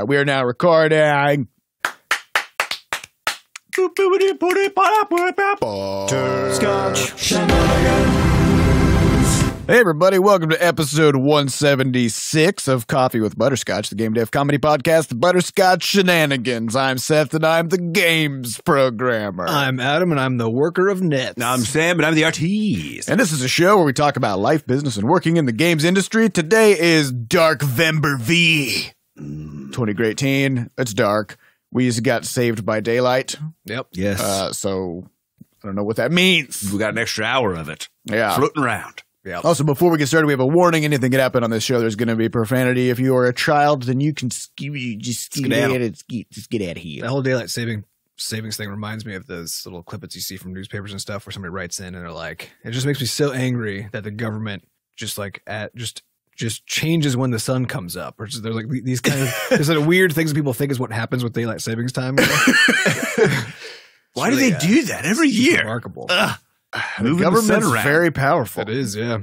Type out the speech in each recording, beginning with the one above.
We are now recording. Butterscotch Shenanigans. Hey everybody, welcome to episode 176 of Coffee with Butterscotch, the game dev comedy podcast, Butterscotch Shenanigans. I'm Seth and I'm the games programmer. I'm Adam and I'm the worker of nets. I'm Sam and I'm the artiste. And this is a show where we talk about life, business, and working in the games industry. Today is Darkvember V. 2018. It's dark. We just got saved by daylight. Yep. Yes. So I don't know what that means. We got an extra hour of it. Yeah. Floating around. Yep. Also, before we get started, we have a warning. Anything can happen on this show. There's going to be profanity. If you are a child, then you can just get out of here. The whole daylight savings thing reminds me of those little clippets you see from newspapers and stuff where somebody writes in and they're like, it just makes me so angry that the government just changes when the sun comes up. Or just, they're like these kind of there's like weird things that people think is what happens with daylight savings time. Why do they do that every year? Remarkable. The government's very powerful. It is, yeah.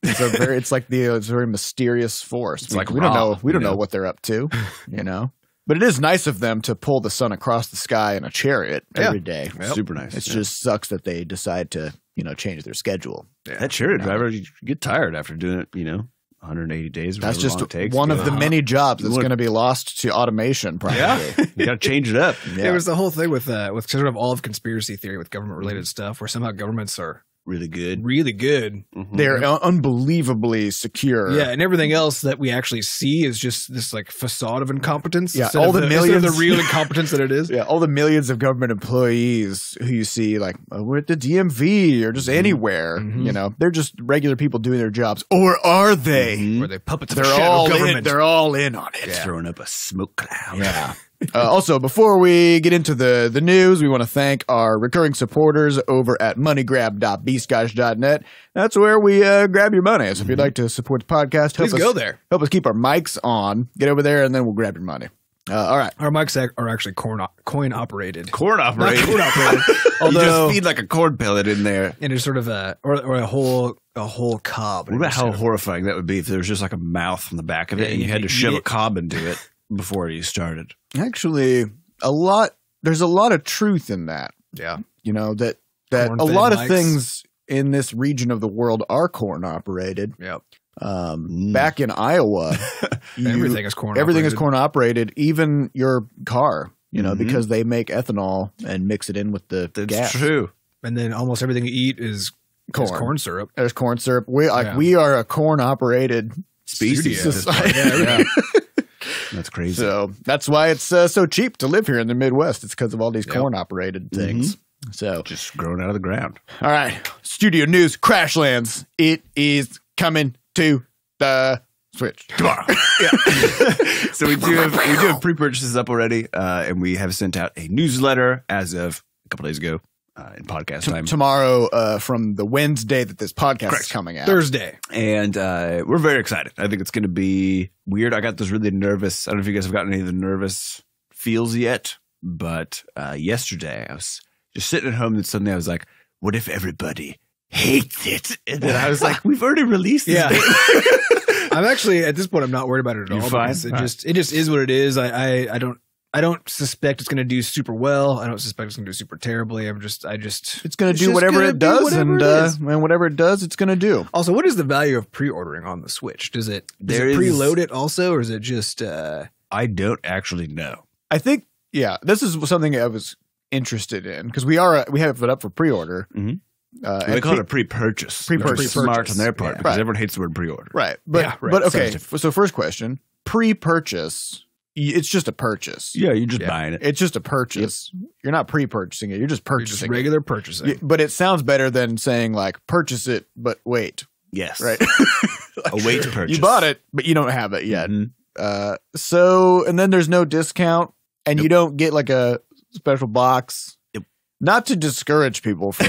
It's a very mysterious force. It's like we don't know. We don't you know know what they're up to, you know. But it is nice of them to pull the sun across the sky in a chariot every day. Yep. Super nice. It just sucks that they decide to, change their schedule. Yeah. That chariot driver, you get tired after doing it, 180 days. That's however just long it takes. one of the many jobs that's Look. going to be lost to automation. Probably. Yeah. You got to change it up. Yeah. There was the whole thing with sort of all of conspiracy theory with government related stuff where somehow governments are Really good. really good. Mhm. They're unbelievably secure. Yeah, and everything else that we actually see is just this like facade of incompetence. Yeah, instead all of the instead of millions- the real incompetence that it is. Yeah, all the millions of government employees who you see, like, we're at the DMV or just anywhere, Mhm. they're just regular people doing their jobs. Or are they? Mhm. Where they puppets of the They're shadow all in. government. They're all in on it. It's throwing up a smoke cloud. Yeah. Also, before we get into the news, we want to thank our recurring supporters over at moneygrab.bscotch.net. That's where we grab your money. So if you'd like to support the podcast, Please go there. Help us keep our mics on. Get over there, and then we'll grab your money. All right. Our mics are actually coin operated. Corn operated. Not coin operated. You Although, just feed like a corn pellet in there. and it's sort of a whole cob. What about how horrifying that would be if there was just like a mouth on the back of it Yeah, and you had to you shove eat a it. cob into it before you started? Actually, there's a lot of truth in that. Yeah. That Corn a fed lot of mics. things in this region of the world are corn operated. Yep. Back in Iowa, Everything is corn everything is operated. corn operated, even your car, Mhm. because they make ethanol and mix it in with the That's gas. true. And then almost everything you eat is corn syrup. There's corn syrup. We Yeah. are a corn operated Species. Studio. society. Yeah. That's crazy. So that's why it's so cheap to live here in the Midwest. It's because of all these Yep. corn operated things. So, Just growing out of the ground. all right, studio news: Crashlands. It is coming to the Switch tomorrow. So we do have pre-purchases up already, and we have sent out a newsletter as of a couple days ago in podcast time. Tomorrow, from the Wednesday that this podcast is Correct. coming out. Thursday. And we're very excited. I think it's going to be weird. I got this really nervous. I don't know if you guys have gotten any of the nervous feels yet, but yesterday I was just sitting at home and suddenly I was like, what if everybody hates it? And then I was like, we've already released this. Yeah. game. I'm actually at this point I'm not worried about it at You're all. fine? Because All right. it just is what it is. I don't suspect it's going to do super well. I don't suspect it's going to do super terribly. It's going to It's do just whatever gonna it do does, whatever and it is. and whatever it does, it's going to do. Also, what is the value of pre-ordering on the Switch? Does it There is- preload it also, or is it just I don't actually know. I think, this is something I was interested in because we have it up for pre-order. Mhm. And They call it a pre-purchase. Pre-purchase. Which is smart on their part Yeah. because Right. everyone hates the word pre-order. right, but Yeah, right. but okay. Sounds So first question: pre-purchase. It's just a purchase. Yeah, you're just Yeah. buying it. It's just a purchase. You're not pre-purchasing it. You're just you're just purchasing. regular purchasing? But it sounds better than saying like purchase it, but wait, Yes. right? A wait to purchase. You bought it, but you don't have it yet. Mhm. So and then there's no discount, and you don't get like a special box. Yep. Not to discourage people from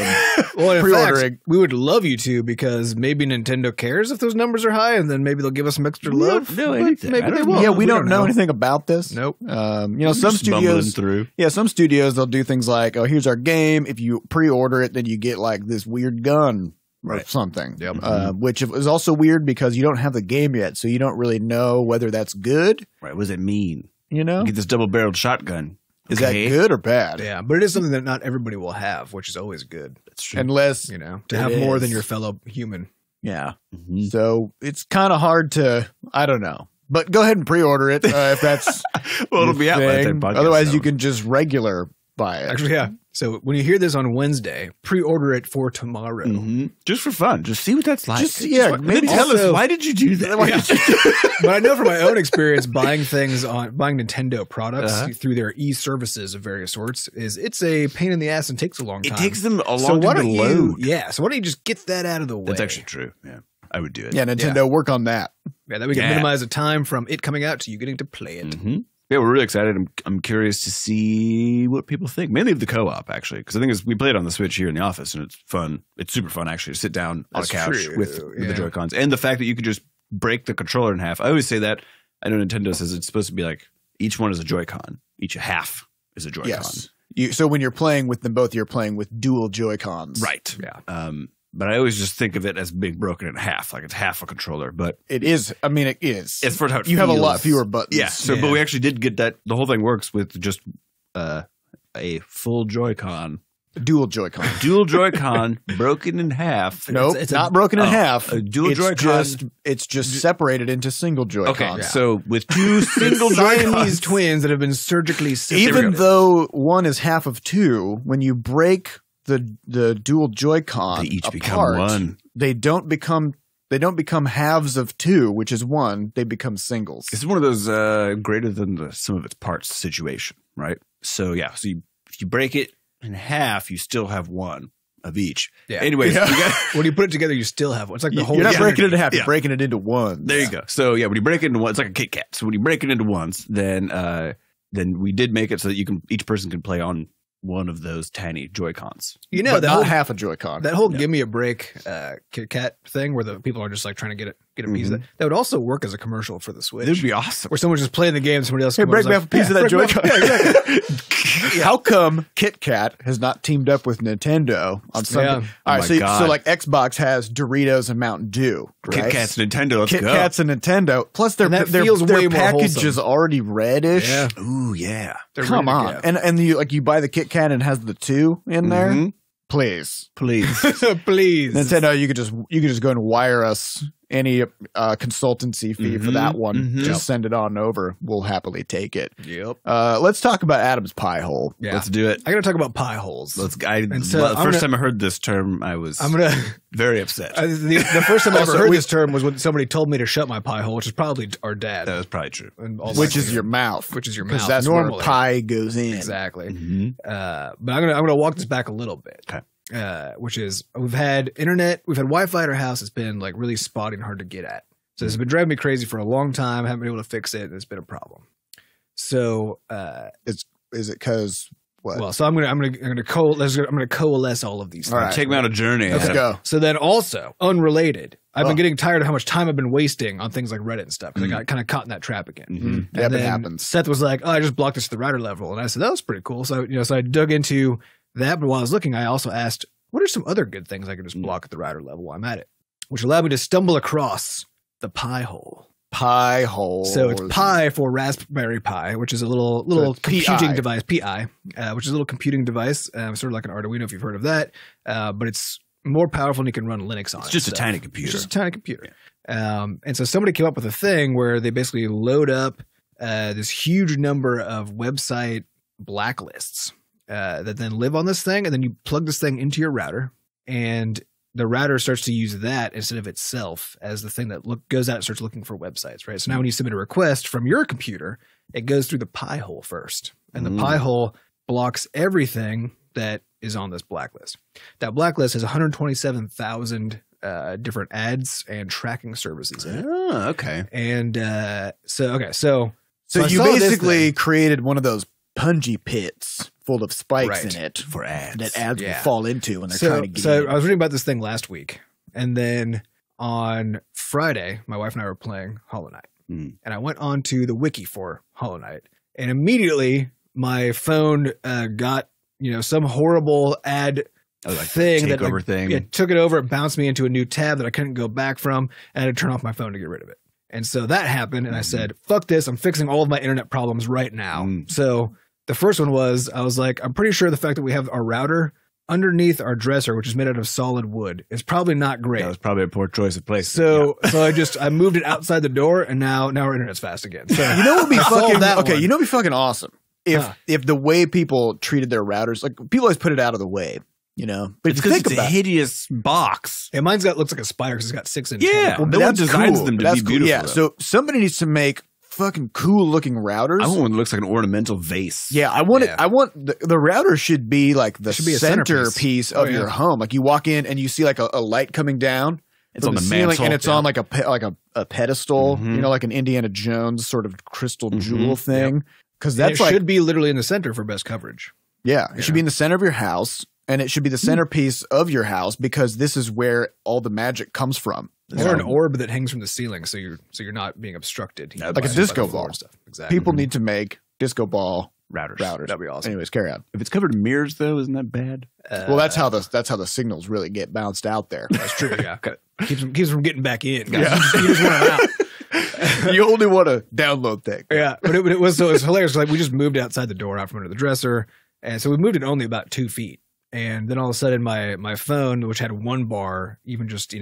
Well, in pre-ordering. fact, we would love you to because maybe Nintendo cares if those numbers are high, and then maybe they'll give us some extra love. know But anything. Maybe I they don't won't. Yeah, we don't know anything about this. Nope. Some Just bumbling studios, through. some studios they'll do things like, oh, here's our game. If you pre-order it, then you get like this weird gun or Right. something. Yep. Which is also weird because you don't have the game yet, so you don't really know whether that's good. Right. What does it mean? you know? Get this double-barreled shotgun. Is that good or bad? Yeah, but it is something that not everybody will have, which is always good. That's true. Unless, to have more than your fellow human. Yeah. Mm-hmm. So it's kind of hard to, I don't know. But go ahead and pre-order it if that's well, it'll be out by the time podcast Otherwise, you can just regular buy it. Actually, yeah. So when you hear this on Wednesday, pre-order it for tomorrow. Mm-hmm. Just for fun. Just see what that's like. Maybe tell us, why did you do that? Why did you do that? But I know from my own experience buying Nintendo products through their e-services of various sorts it's a pain in the ass and takes a long time. It takes them a long time to load. So why don't you just get that out of the way? That's actually true. Yeah. I would do it. Yeah, Nintendo, work on that. Yeah, that we can minimize the time from it coming out to you getting to play it. Mm-hmm. Yeah, we're really excited. I'm curious to see what people think, mainly of the co-op, actually, because I think we played on the Switch here in the office, and it's fun. It's super fun, actually, to sit down on a couch with the Joy-Cons. And the fact that you could just break the controller in half. I always say that. I know Nintendo says it's supposed to be like each one is a Joy-Con. Each half is a Joy-Con. Yes. So when you're playing with them both, you're playing with dual Joy-Cons. Right. Yeah. But I always just think of it as being broken in half, like it's half a controller. But it is. I mean, it is. It's for how it you feels. have a lot fewer buttons. Yeah. So, but we actually did get that. The whole thing works with just a full Joy-Con, dual Joy-Con, broken in half. Nope, it's not broken in half. A dual Joy-Con. It's just separated into single Joy-Cons. Okay. So with two single Siamese twins that have been surgically separated. Even though one is half of two, when you break the dual Joy-Con, they each apart, become one. They don't become halves of two, which is one. They become singles. It's one of those greater than the sum of its parts situation, right? So yeah, so if you break it in half, you still have one of each. Yeah. Anyways, when you put it together, you still have one. It's like the whole. You're not breaking it into half. You're breaking it into one. There you go. So yeah, when you break it into one, it's like a Kit Kat. So when you break it into ones, then we did make it so that each person can play on one of those tiny Joy-Cons. But not half a Joy-Con. That whole give me a break Kit Kat thing where the people are just like trying to get a piece of that would also work as a commercial for the Switch. It would be awesome. Where someone's just playing the game and somebody else break me off a piece of that Joy-Con. Exactly. How come Kit Kat has not teamed up with Nintendo on something? All right, so like Xbox has Doritos and Mountain Dew. Right? Kit Kat's Nintendo. Let's Kit go. Kat's a Nintendo. Plus their package is already reddish. Yeah. Ooh, yeah. Come on. And you buy the Kit Kat and it has the 2 in there. Please. Please. Nintendo, you could just go and wire us any consultancy fee for that one. Just send it on over. We'll happily take it. Yep. Let's talk about Adam's pie hole. Yeah. Let's do it. I got to talk about pie holes. The first time I heard this term, I was very upset. The first time I ever heard this term was when somebody told me to shut my pie hole, which is probably our dad. That was probably true. Which is your mouth. Which is your mouth. Because that's normally where pie goes in. Exactly. But I'm gonna walk this back a little bit. Okay. Which is we've had Wi-Fi at our house. It's been like really spotty and hard to get at. So it's been driving me crazy for a long time. I haven't been able to fix it. And it's been a problem. So is it because what? Well, so I'm gonna coalesce all of these things. All right. Take me on a journey. Let's go. So then also unrelated, I've been getting tired of how much time I've been wasting on things like Reddit and stuff because I got kind of caught in that trap again. And it then happens. Seth was like, "Oh, I just blocked this to the router level," and I said that was pretty cool. So so I dug into that. But while I was looking, I also asked, what are some other good things I could just block at the router level while I'm at it? Which allowed me to stumble across the pie hole. Pie hole. So it's Pi for Raspberry Pi, which is a little computing device. Pi, which is a little computing device, sort of like an Arduino if you've heard of that. But it's more powerful and you can run Linux on it. It's just a tiny computer. It's just a tiny computer. Yeah. And so somebody came up with a thing where they basically load up this huge number of website blacklists that then live on this thing, and then you plug this thing into your router, and the router starts to use that instead of itself as the thing that goes out and starts looking for websites, right? So now when you submit a request from your computer, it goes through the Pi hole first, and the Pi hole blocks everything that is on this blacklist. That blacklist has 127,000 different ads and tracking services in it. Oh, okay. And so you basically created one of those punji pits full of spikes in it for ads that ads will fall into when they're trying to get So in. I was reading about this thing last week, and then on Friday, my wife and I were playing Hollow Knight, and I went on to the wiki for Hollow Knight, and immediately my phone got some horrible ad thing that thing. It took it over, it bounced me into a new tab that I couldn't go back from, and I had to turn off my phone to get rid of it. And so that happened, and I said, fuck this, I'm fixing all of my internet problems right now. So the first one was, I was like, I'm pretty sure the fact that we have our router underneath our dresser, which is made out of solid wood, is probably not great. That was probably a poor choice of place. So I moved it outside the door, and now our internet's fast again. So You know what would be fucking that okay? one. You know what would be fucking awesome if the way people treated their routers, like people always put it out of the way, you know. But it's if you think it's a about hideous box. Yeah, mine's looks like a spider because it's got 6 inches. Yeah, well, no one that's designs cool. them to That's be cool. beautiful. Yeah, though. so somebody needs to make fucking cool looking routers. I want one that looks like an ornamental vase. Yeah, I want it. I want the router should be like the should be a centerpiece of your home. Like you walk in and you see like a light coming down. It's from on the ceiling, mantle, and it's on like a pedestal. Mhm. You know, like an Indiana Jones sort of crystal jewel thing. Because And that's it like should be literally in the center for best coverage. it should be in the center of your house, and it should be the centerpiece of your house because this is where all the magic comes from. Or an orb that hangs from the ceiling, so you're not being obstructed. Like a disco ball. Stuff. Exactly. People need to make disco ball routers. That'd be awesome. Anyways, carry on. If it's covered in mirrors, though, isn't that bad? Well, that's how the signals really get bounced out there. That's true. Yeah, keeps them from getting back in. Yeah. You just want them out. You only want to download things. Yeah, but it was hilarious. Like we just moved outside the door out from under the dresser, and so we moved it only about 2 feet, and then all of a sudden my phone, which had one bar, even just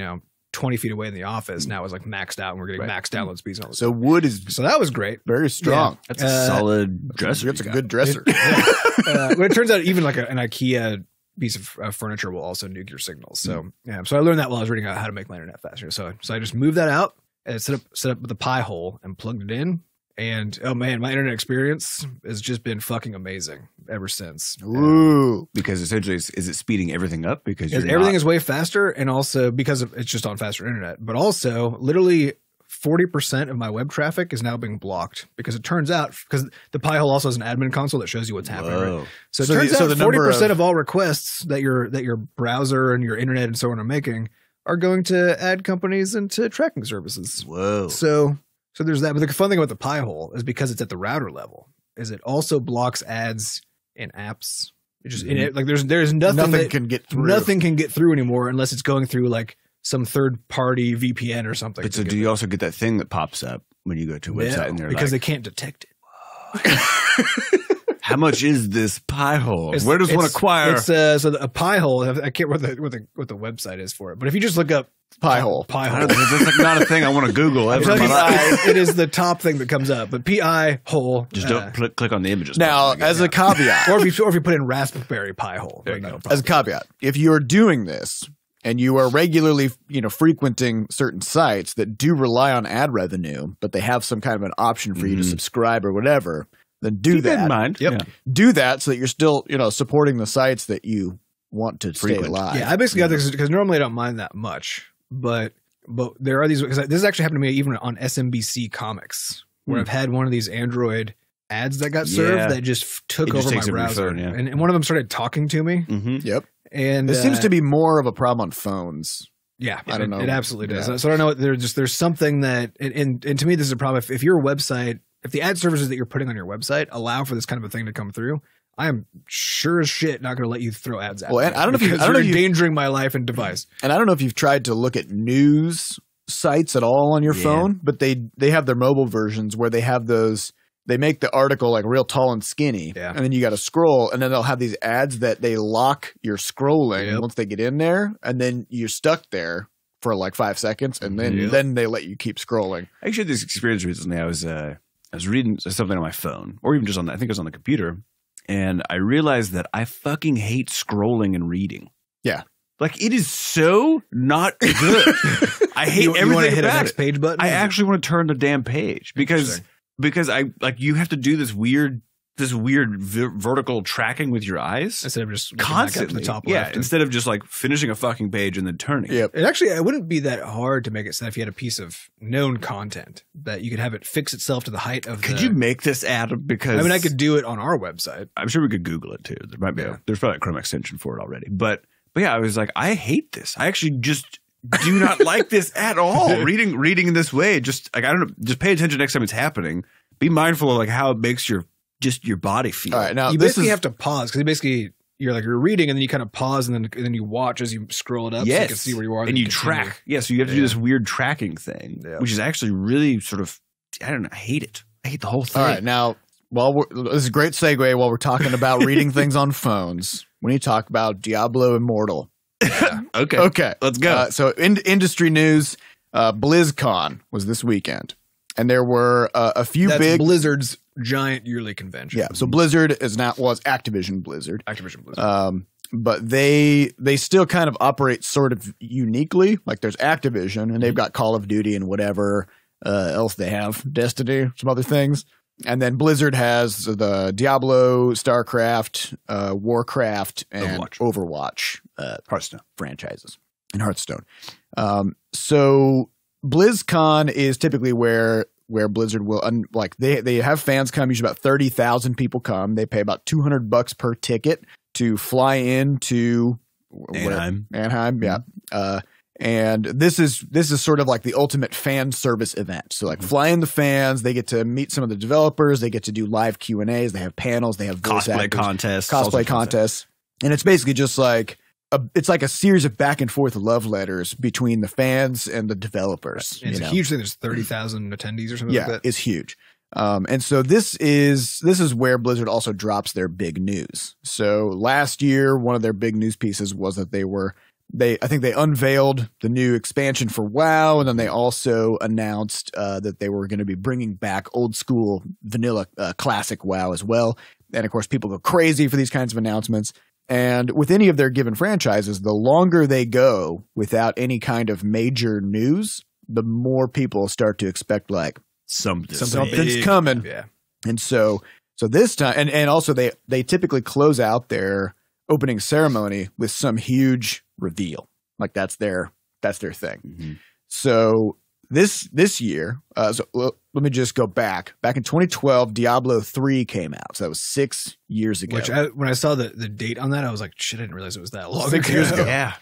20 feet away in the office, now is like maxed out, and we're getting max download speeds. And all this So wood is so that was great. very strong. Yeah. That's a solid dresser. It's a good dresser. But it turns out even like an IKEA piece of furniture will also nuke your signals. So so I learned that while I was reading out how to make my internet faster. So I just moved that out and set up the Pi hole and plugged it in. And oh man, my internet experience has just been fucking amazing ever since. Ooh. Because essentially, is it speeding everything up? Because Everything is way faster, and also because it's just on faster internet. But also, literally 40% of my web traffic is now being blocked because it turns out because the Pi hole also has an admin console that shows you what's happening. Right? So it turns out 40% of all requests that your browser and your internet and so on are making are going to ad companies and to tracking services. Whoa. So there's that. But the fun thing about the Pi hole is because it's at the router level, is it also blocks ads in apps. It just in it, like there's nothing can get through. Nothing can get through anymore unless it's going through like some third party VPN or something. But so do you also get that thing that pops up when you go to a website and they're because like, they can't detect it. how much is this Pi hole? Where does one acquire? It's a Pi hole. I can't remember what the website is for it. But if you just look up Pi hole, That's like not a thing I want to Google ever in my life. it is the top thing that comes up. But Pi hole. Just don't click on the images. now, as a caveat, or if you put in Raspberry Pi hole. There you go. as a caveat, if you're doing this and you are regularly, frequenting certain sites that do rely on ad revenue, but they have some kind of an option for you to subscribe or whatever, then do Keep that. that in mind. Yep. Yeah. Do that so that you're still, supporting the sites that you want to stay Frequent. alive. Yeah, I basically got this because normally I don't mind that much, but there are these because this has actually happened to me even on SMBC Comics where I've had one of these Android ads that got served that just took over my browser, phone, yeah. and one of them started talking to me. Mm-hmm. Yep. And This seems to be more of a problem on phones. yeah, I don't know. It absolutely does. Yeah. So I don't know. There's something that and to me this is a problem. If your website, if the ad services that you're putting on your website allow for this kind of a thing to come through, I am sure as shit not going to let you throw ads at Well, me. and I don't know if you- because I don't know you're if you- endangering my life and device. And I don't know if you've tried to look at news sites at all on your phone, but they have their mobile versions where they have those. They make the article like real tall and skinny, and then you got to scroll, and then they'll have these ads that they lock your scrolling once they get in there, and then you're stuck there for like 5 seconds, and then they let you keep scrolling. I actually had this experience recently. I was reading something on my phone, or even just I think it was on the computer, and I realized that I fucking hate scrolling and reading. Yeah. Like it is so not good. I hate You everything want to hit a about next it. page button? I actually want to turn the damn page because I like you have to do this weird vertical tracking with your eyes instead of just constantly. to the top yeah, left. instead of just like finishing a fucking page and then turning. Yep. It wouldn't be that hard to make it so if you had a piece of known content that you could have it fix itself to the height of. Could you make this ad? Because I mean, I could do it on our website. I'm sure we could Google it too. There might be there's probably a Chrome extension for it already. But yeah, I was like, I hate this. I actually just do not like this at all. Reading in this way, just like I don't know, just pay attention next time it's happening. Be mindful of like how it makes your body feel. All right, now You this basically is have to pause because basically you're reading and then you kind of pause and then you watch as you scroll it up so you can see where you are. And you track. Yeah, so you have to do this weird tracking thing, which is actually really sort of, I don't know, I hate it. I hate the whole thing. All right, now, this is a great segue while we're talking about reading things on phones. We need to talk about Diablo Immortal. Okay. Let's go. So industry news, BlizzCon was this weekend. And there were a few big... Blizzard's giant yearly convention. Yeah, so Blizzard was Activision Blizzard. But they still kind of operate sort of uniquely. Like there's Activision, and they've got Call of Duty and whatever else they have. Destiny, some other things. And then Blizzard has the Diablo, StarCraft, Warcraft, and Overwatch Hearthstone franchises. And Hearthstone. So BlizzCon is typically where Blizzard will they have fans come. Usually about 30,000 people come. They pay about $200 per ticket to fly into Anaheim. Yeah. And this is sort of like the ultimate fan service event. So like fly in the fans, they get to meet some of the developers, they get to do live Q&As, they have panels, they have cosplay contests. And it's basically just like it's like a series of back and forth love letters between the fans and the developers. Right. It's a huge thing. There's 30,000 attendees or something like that. Yeah, it's huge. And so this is where Blizzard also drops their big news. So last year, one of their big news pieces was that I think they unveiled the new expansion for WoW, and then they also announced that they were going to be bringing back old school vanilla classic WoW as well. And of course, people go crazy for these kinds of announcements. And with any of their given franchises, the longer they go without any kind of major news, the more people start to expect like something's coming. Yeah. And so this time, and also they typically close out their opening ceremony with some huge reveal. Like that's their thing. Mm-hmm. So this year, let me just go back. Back in 2012, Diablo 3 came out. So that was 6 years ago. Which when I saw the date on that, I was like, shit, I didn't realize it was that long. 6 years ago. Yeah.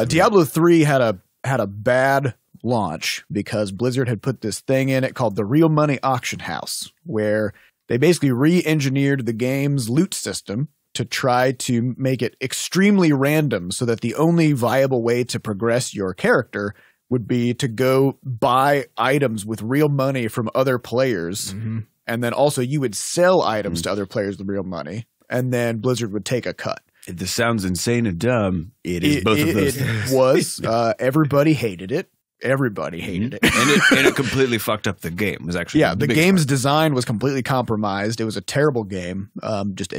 Diablo 3 had a bad launch because Blizzard had put this thing in it called the Real Money Auction House, where they basically re-engineered the game's loot system to try to make it extremely random so that the only viable way to progress your character would be to go buy items with real money from other players. Mm-hmm. And then also you would sell items to other players with real money. And then Blizzard would take a cut. This sounds insane and dumb. It is both of those things. It was. Everybody hated it. Everybody hated it. And it completely fucked up the game. It was actually the game's design was completely compromised. It was a terrible game, just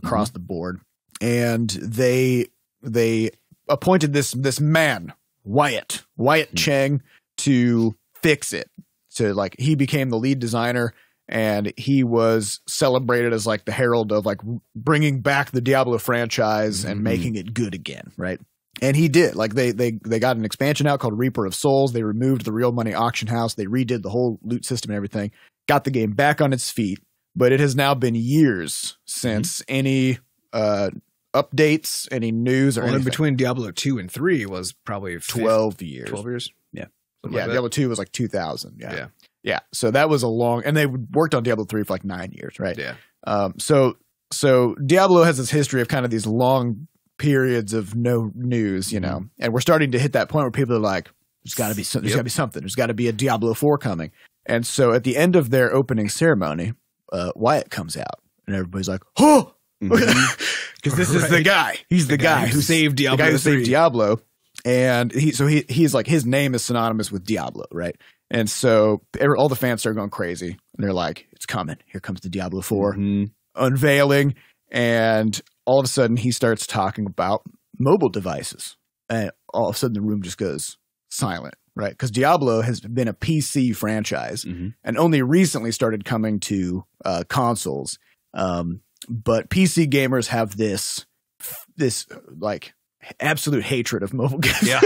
across the board. And they appointed this man, Wyatt Cheng, to fix it. So like he became the lead designer, and he was celebrated as like the herald of like bringing back the Diablo franchise and making it good again, right? And he did. Like they got an expansion out called Reaper of Souls. They removed the Real Money Auction House. They redid the whole loot system and everything. Got the game back on its feet. But it has now been years since any updates, any news, or anything. Between Diablo 2 and 3 was probably 12 years. 12 years? Yeah. Something like Diablo 2 was like 2000. Yeah. So that was and they worked on Diablo 3 for like 9 years, right? Yeah. So Diablo has this history of kind of these long periods of no news, you know, and we're starting to hit that point where people are like, there's got to be something. There's got to be a Diablo 4 coming. And so at the end of their opening ceremony, Wyatt comes out, and everybody's like, oh, because this is the guy. He's the guy who saved Diablo. The guy who saved Diablo. And he's like, his name is synonymous with Diablo, right? And so all the fans start going crazy, and they're like, it's coming. Here comes the Diablo 4 unveiling. And all of a sudden he starts talking about mobile devices, and all of a sudden the room just goes silent, right? Because Diablo has been a PC franchise and only recently started coming to consoles. But PC gamers have this like absolute hatred of mobile games. Yeah.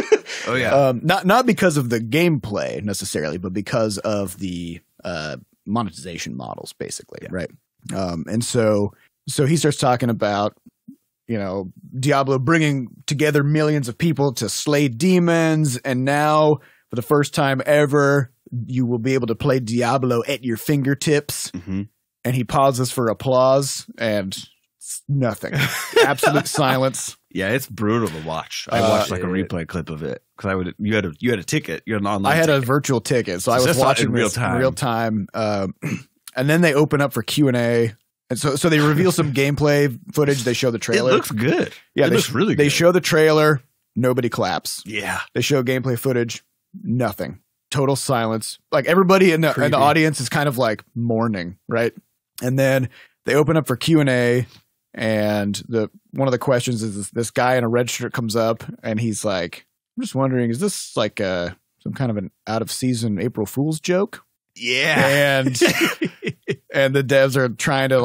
Oh yeah. Not because of the gameplay necessarily, but because of the monetization models, basically, right? And so he starts talking about, you know, Diablo bringing together millions of people to slay demons, and now for the first time ever, you will be able to play Diablo at your fingertips. And he pauses for applause, and Nothing. Absolute silence. Yeah, it's brutal to watch. I watched like a replay clip of it because you had a ticket. You had an online. I had ticket. a virtual ticket, so I was watching in real time. And then they open up for Q&A. And so they reveal some gameplay footage. They show the trailer. It looks good. Yeah, it looks really good. They show the trailer. Nobody claps. Yeah. They show gameplay footage. Nothing. Total silence. Like everybody in the audience is kind of like mourning, right? And then they open up for Q&A, and one of the questions is this guy in a red shirt comes up, and he's like, "I'm just wondering, is this like some kind of an out of season April Fool's joke?" Yeah. And the devs are trying to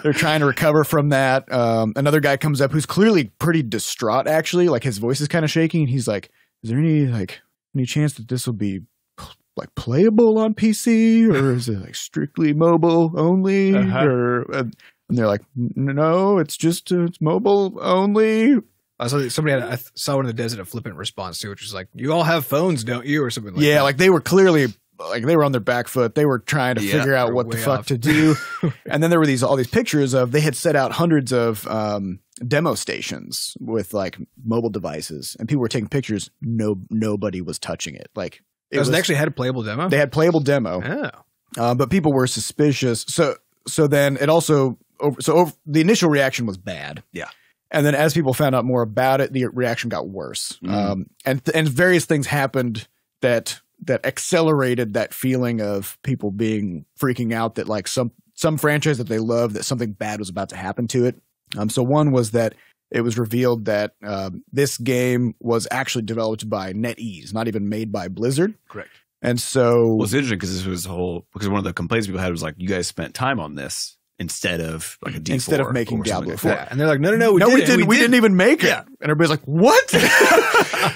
they're trying to recover from that. Another guy comes up who's clearly pretty distraught, actually. Like his voice is kind of shaking, and he's like, "Is there any chance that this will be like playable on PC, or is it like strictly mobile only?" And they're like, "No, it's mobile only." I saw one of the devs had a flippant response to it, which was like, "You all have phones, don't you?" or something like that. Yeah, like they were clearly they were on their back foot. They were trying to figure out what the fuck to do. And then there were all these pictures of, they had set out hundreds of demo stations with like mobile devices, and people were taking pictures. Nobody was touching it. Like they actually had a playable demo. They had playable demo. Oh. But people were suspicious. So then it also the initial reaction was bad. Yeah. And then as people found out more about it, the reaction got worse. And various things happened that accelerated that feeling of people freaking out that like some franchise that they love, that something bad was about to happen to it. So one was that it was revealed that this game was actually developed by NetEase, not even made by Blizzard. Correct. And so it's interesting because because one of the complaints people had was like, you guys spent time on this instead of like a D4 instead of making Diablo 4. And they're like, no, we didn't even make it. And everybody's like, what?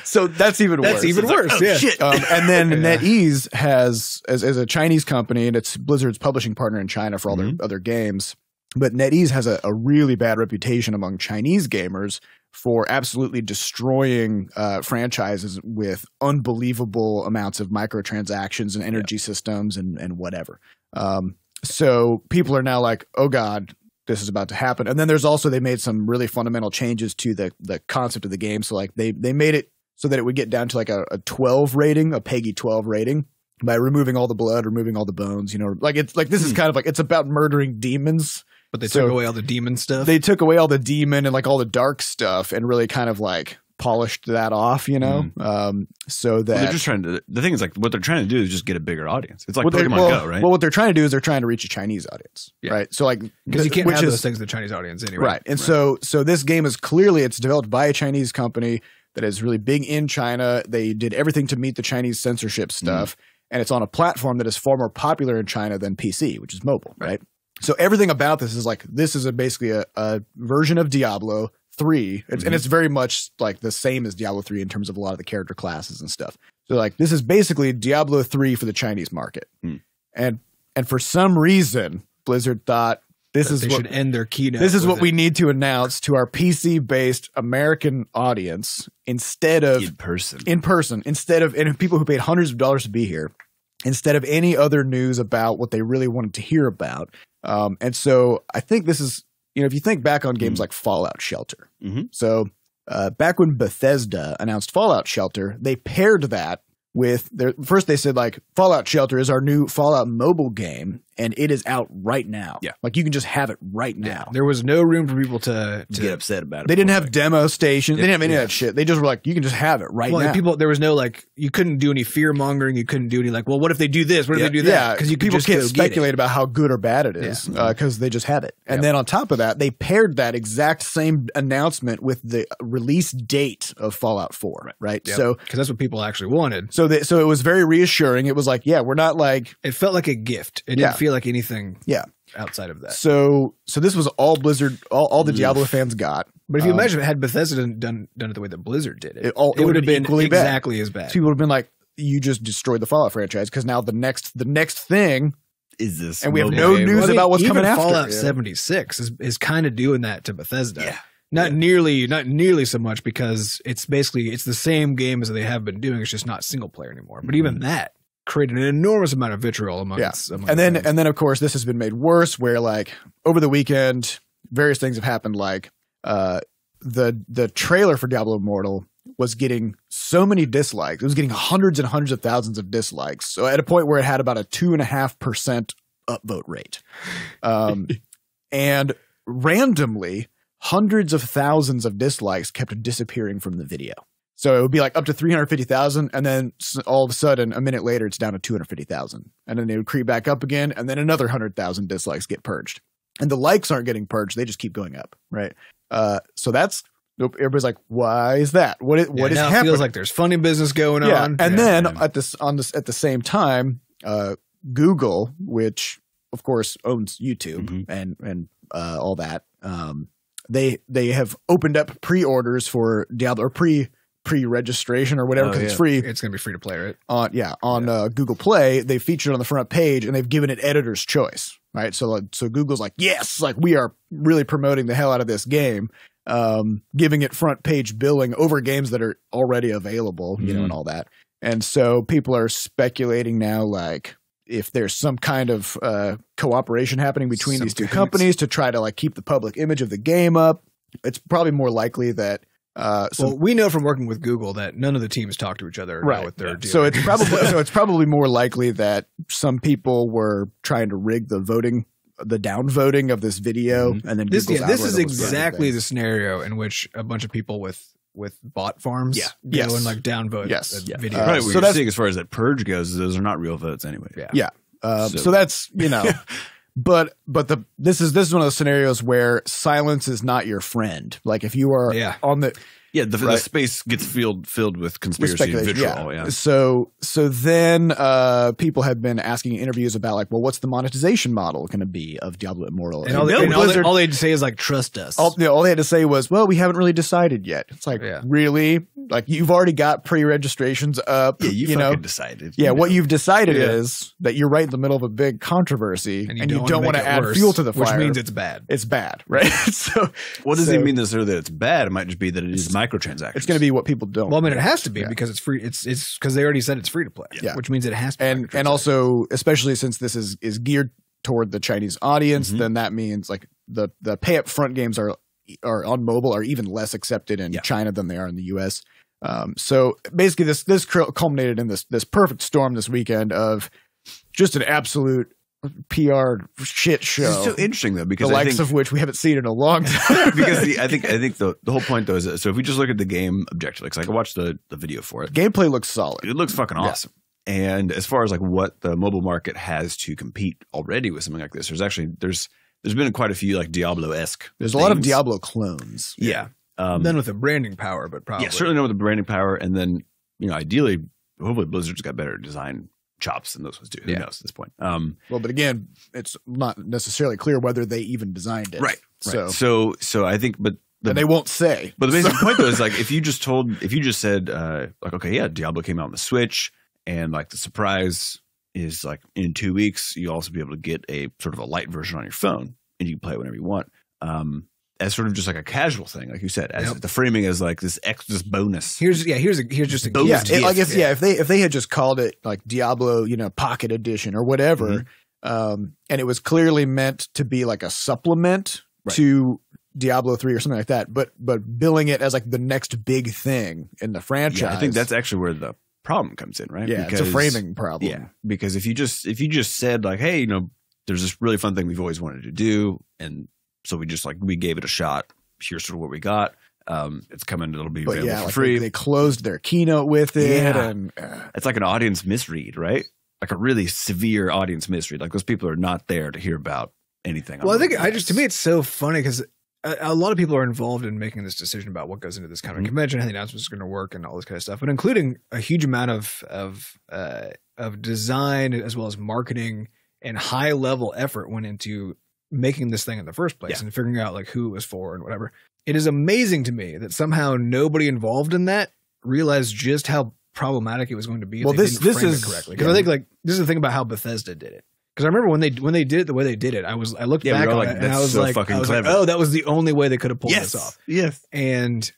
So that's even worse. That's even worse. Like, oh, yeah. Shit. And then NetEase has, as a Chinese company, and it's Blizzard's publishing partner in China for all their other games. But NetEase has a really bad reputation among Chinese gamers for absolutely destroying franchises with unbelievable amounts of microtransactions and energy systems and whatever. So people are now like, oh God, this is about to happen. And then there's also, they made some really fundamental changes to the concept of the game. So like they made it so that it would get down to like a 12 rating, a PEGI 12 rating, by removing all the blood, removing all the bones, like it's like, this is kind of like, it's about murdering demons. But they took away all the demon stuff. They took away all the demon and like all the dark stuff and really kind of like polished that off, so that they're just trying to. The thing is, like, what they're trying to do is just get a bigger audience. It's like Pokemon Go, right? Well, what they're trying to do is they're trying to reach a Chinese audience, right? So like, because you can't have those things in the Chinese audience anyway, right? And so this game is clearly, it's developed by a Chinese company that is really big in China. They did everything to meet the Chinese censorship stuff, and it's on a platform that is far more popular in China than PC, which is mobile, right? So everything about this is like, this is basically a version of Diablo 3. And it's very much like the same as Diablo 3 in terms of a lot of the character classes and stuff. So like, this is basically Diablo 3 for the Chinese market. And for some reason, Blizzard thought they should end their keynote. This is what we need to announce to our PC-based American audience instead of in person, instead of, and people who paid hundreds of dollars to be here, instead of any other news about what they really wanted to hear about. And so I think this is, if you think back on games like Fallout Shelter. So back when Bethesda announced Fallout Shelter, they paired that with first they said like, Fallout Shelter is our new Fallout mobile game, and it is out right now. Yeah. Like you can just have it right now. There was no room for people to get upset about it. They didn't have demo stations. They didn't have any of that shit. They just were like, you can just have it right now. There was no like, you couldn't do any fear mongering. You couldn't do any like, well, what if they do this? What if they do that? Yeah, because people can't speculate about how good or bad it is because they just have it. And then on top of that, they paired that exact same announcement with the release date of Fallout 4, right? Yep. So because that's what people actually wanted. So it was very reassuring. It was like, we're not like, it felt like a gift. It didn't feel like anything. Outside of that. So this was all Blizzard, all the Diablo fans got. But if you imagine, had Bethesda done it the way that Blizzard did it would have been equally exactly bad. as bad. So people would have been like, you just destroyed the Fallout franchise because now the next thing is this, and we have no news about what's coming after. Fallout 76 is kind of doing that to Bethesda. Yeah. Not nearly so much, because it's the same game as they have been doing. It's just not single player anymore. But even that, created an enormous amount of vitriol among and then of course this has been made worse where like over the weekend various things have happened like the trailer for Diablo Immortal was getting so many dislikes. It was getting hundreds and hundreds of thousands of dislikes. So at a point where it had about a 2.5% upvote rate. And randomly hundreds of thousands of dislikes kept disappearing from the video. So it would be like up to 350,000, and then all of a sudden, a minute later, it's down to 250,000. And then they would creep back up again, and then another 100,000 dislikes get purged. And the likes aren't getting purged; they just keep going up, right? So that's everybody's like, "Why is that? What is happening?" It feels like there's funny business going on. And then at the same time, Google, which of course owns YouTube and all that, they have opened up pre-orders for Diablo or pre-registration or whatever because it's free. It's going to be free to play, right? On Google Play, they featured on the front page and they've given it editor's choice, right? So Google's like, yes, like we are really promoting the hell out of this game, giving it front page billing over games that are already available, you know, and all that. And so people are speculating now, like if there's some kind of cooperation happening between these two companies to try to like keep the public image of the game up. It's probably more likely that. Well, we know from working with Google that none of the teams talk to each other about what they're doing. So it's probably more likely that some people were trying to rig the downvoting of this video, and then this is exactly the scenario in which a bunch of people with bot farms go and like downvote video. Right, what you're seeing as far as that purge goes, those are not real votes anyway. So that's But this is one of those scenarios where silence is not your friend. Like if you are on the the space gets filled with conspiracy and vitriol. Yeah. So then people have been asking in interviews about like, well, what's the monetization model going to be of Diablo Immortal? And all they'd say is like, trust us. All they had to say was, well, we haven't really decided yet. It's like, really? Like you've already got pre-registrations up. Yeah, you fucking decided. Yeah, what you've decided is that you're right in the middle of a big controversy and you don't want to add fuel to the fire. Which means it's bad. It's bad, right? So what does it mean necessarily that it's bad? It might just be that it is microtransactions. It's going to be what people don't. Well, I mean, it has to be because it's free. It's because they already said it's free to play. Yeah. Which means it has to be. And also, especially since this is geared toward the Chinese audience, then that means like the pay up front games are on mobile are even less accepted in China than they are in the US. So basically this culminated in this perfect storm this weekend of just an absolute PR shit show. It's so interesting though, because the likes of which we haven't seen in a long time. Because I think the whole point though is that, so if we just look at the game objectively, because I can watch the video for it, gameplay looks solid. It looks fucking awesome. And as far as like what the mobile market has to compete already with something like this, there's been quite a few like Diablo-esque. There's a lot of Diablo clones. Yeah. None with the branding power, but probably. Yeah, certainly none with the branding power. And then, ideally, hopefully Blizzard's got better design chops than those ones do. Who knows at this point? Well, but again, it's not necessarily clear whether they even designed it. Right. So I think, but they won't say. But the basic point though is like if you just said like, okay, yeah, Diablo came out on the Switch, and like the surprise is like in 2 weeks you'll also be able to get a sort of a light version on your phone, and you can play it whenever you want. As sort of just like a casual thing, like you said, as the framing is like this bonus. Here's just a bonus gift. If they had just called it like Diablo, Pocket Edition or whatever, and it was clearly meant to be like a supplement to Diablo 3 or something like that, but billing it as like the next big thing in the franchise. Yeah, I think that's actually where the problem comes in, right? Yeah, it's a framing problem. Yeah, because if you just said like, hey, there's this really fun thing we've always wanted to do, and so we gave it a shot. Here's sort of what we got. It's coming. It'll be available for free. They closed their keynote with it, and it's like an audience misread, right? Like a really severe audience misread. Like those people are not there to hear about anything. Well, to me, it's so funny because a lot of people are involved in making this decision about what goes into this kind of convention, how the announcement is going to work, and all this kind of stuff. But including a huge amount of design as well as marketing and high level effort went into making this thing in the first place and figuring out like who it was for and whatever. It is amazing to me that somehow nobody involved in that realized just how problematic it was going to be. Well, this is correctly, because I think like this is the thing about how Bethesda did it. Because I remember when they did it the way they did it, I looked back on it and I was like, oh, that was the only way they could have pulled this off. Yes, and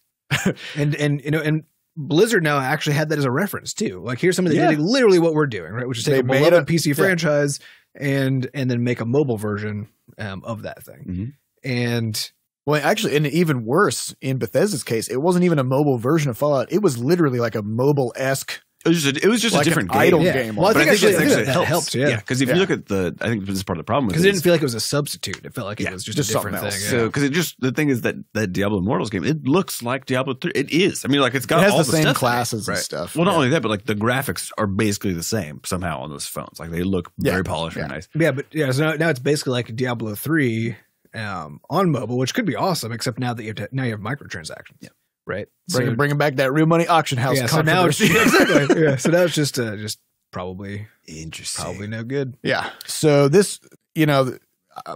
Blizzard now actually had that as a reference too. Like here's something that did literally what we're doing, right? Which is take a beloved PC franchise and then make a mobile version of that thing. Mm-hmm. And well, actually, and even worse in Bethesda's case, it wasn't even a mobile version of Fallout. It was literally like a mobile-esque. It was just like a different an idle game. Well, I think it that helps. Yeah, because if you look at I think this is part of the problem with because it didn't feel like it was a substitute. It felt like it was just a different thing. So because the thing is that Diablo Immortals game, it looks like Diablo 3. It is. I mean, like it's got all the same stuff classes and stuff. Well, not only that, but like the graphics are basically the same somehow on those phones. Like they look very polished and nice. Yeah, but so now it's basically like Diablo 3 on mobile, which could be awesome, except now that you have microtransactions. Yeah. Right, bringing back that real money auction house. Yeah, so now it's exactly. Yeah, so now it's just probably interesting, probably no good. Yeah. So this,